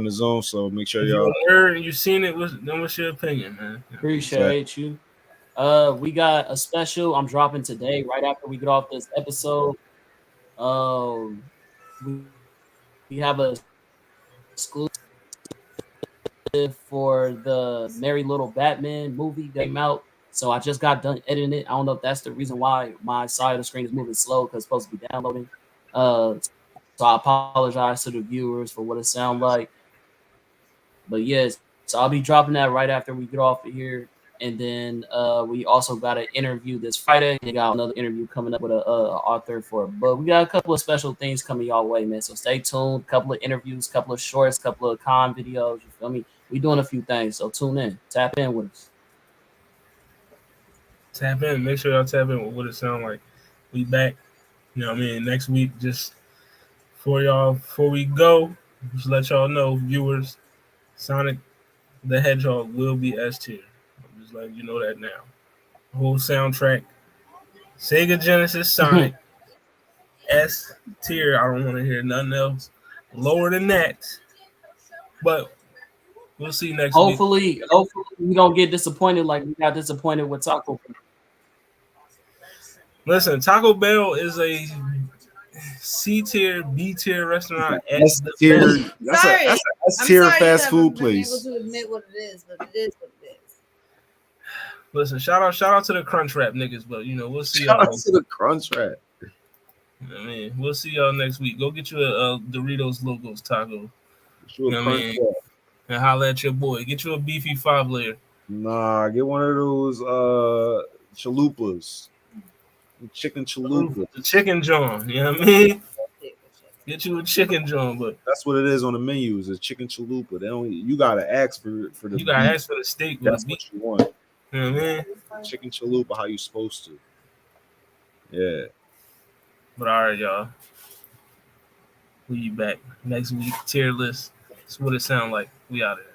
the zone. So make sure y'all. If you heard and you seen it. What's your opinion, man? Appreciate you. We got a special I'm dropping today, right after we get off this episode. We have a exclusive for the Merry Little Batman movie that came out. So I just got done editing it. I don't know if that's the reason why my side of the screen is moving slow because it's supposed to be downloading. So I apologize to the viewers for what it sounds like. But yes, so I'll be dropping that right after we get off of here. And then we also got an interview this Friday. We got another interview coming up with an author for a book. We got a couple of special things coming y'all way, man. So stay tuned. A couple of interviews, couple of shorts, couple of con videos. You feel me? We doing a few things. So tune in. Tap in with us. Tap in. Make sure y'all tap in with what it sound like. We back. You know what I mean? Next week, just for y'all, before we go, just let y'all know, viewers, Sonic the Hedgehog will be S tier. I'm just letting you know that now. Whole soundtrack, Sega Genesis Sonic, S tier. I don't want to hear nothing else lower than that. But we'll see next week. Hopefully we don't get disappointed like we got disappointed with Taco Bell. Listen, Taco Bell is a C tier, B tier restaurant at S the tier. best. That's Sorry. a S I'm tier sorry fast you food haven't been place. able to admit what it is, but it is what it is. Listen, shout out to the Crunch Wrap niggas, but you know we'll see Shout y'all. out to the Crunch Wrap. I mean, we'll see y'all next week. Go get you a Doritos Locos taco. You a Crunch Wrap. And holla at your boy. Get you a beefy 5-layer. Nah, get one of those chalupas. Chicken chalupa. The chicken John. You know what I mean? Get you a chicken John, but that's what it is on the menus. It's chicken chalupa. They don't. You gotta ask for the. You gotta beef. ask for the steak with That's the beef. what you want. You know what I mean? Chicken chalupa, how you supposed to. Yeah. But all right, y'all. We back next week. Tier list. That's what it sound like. We out of here.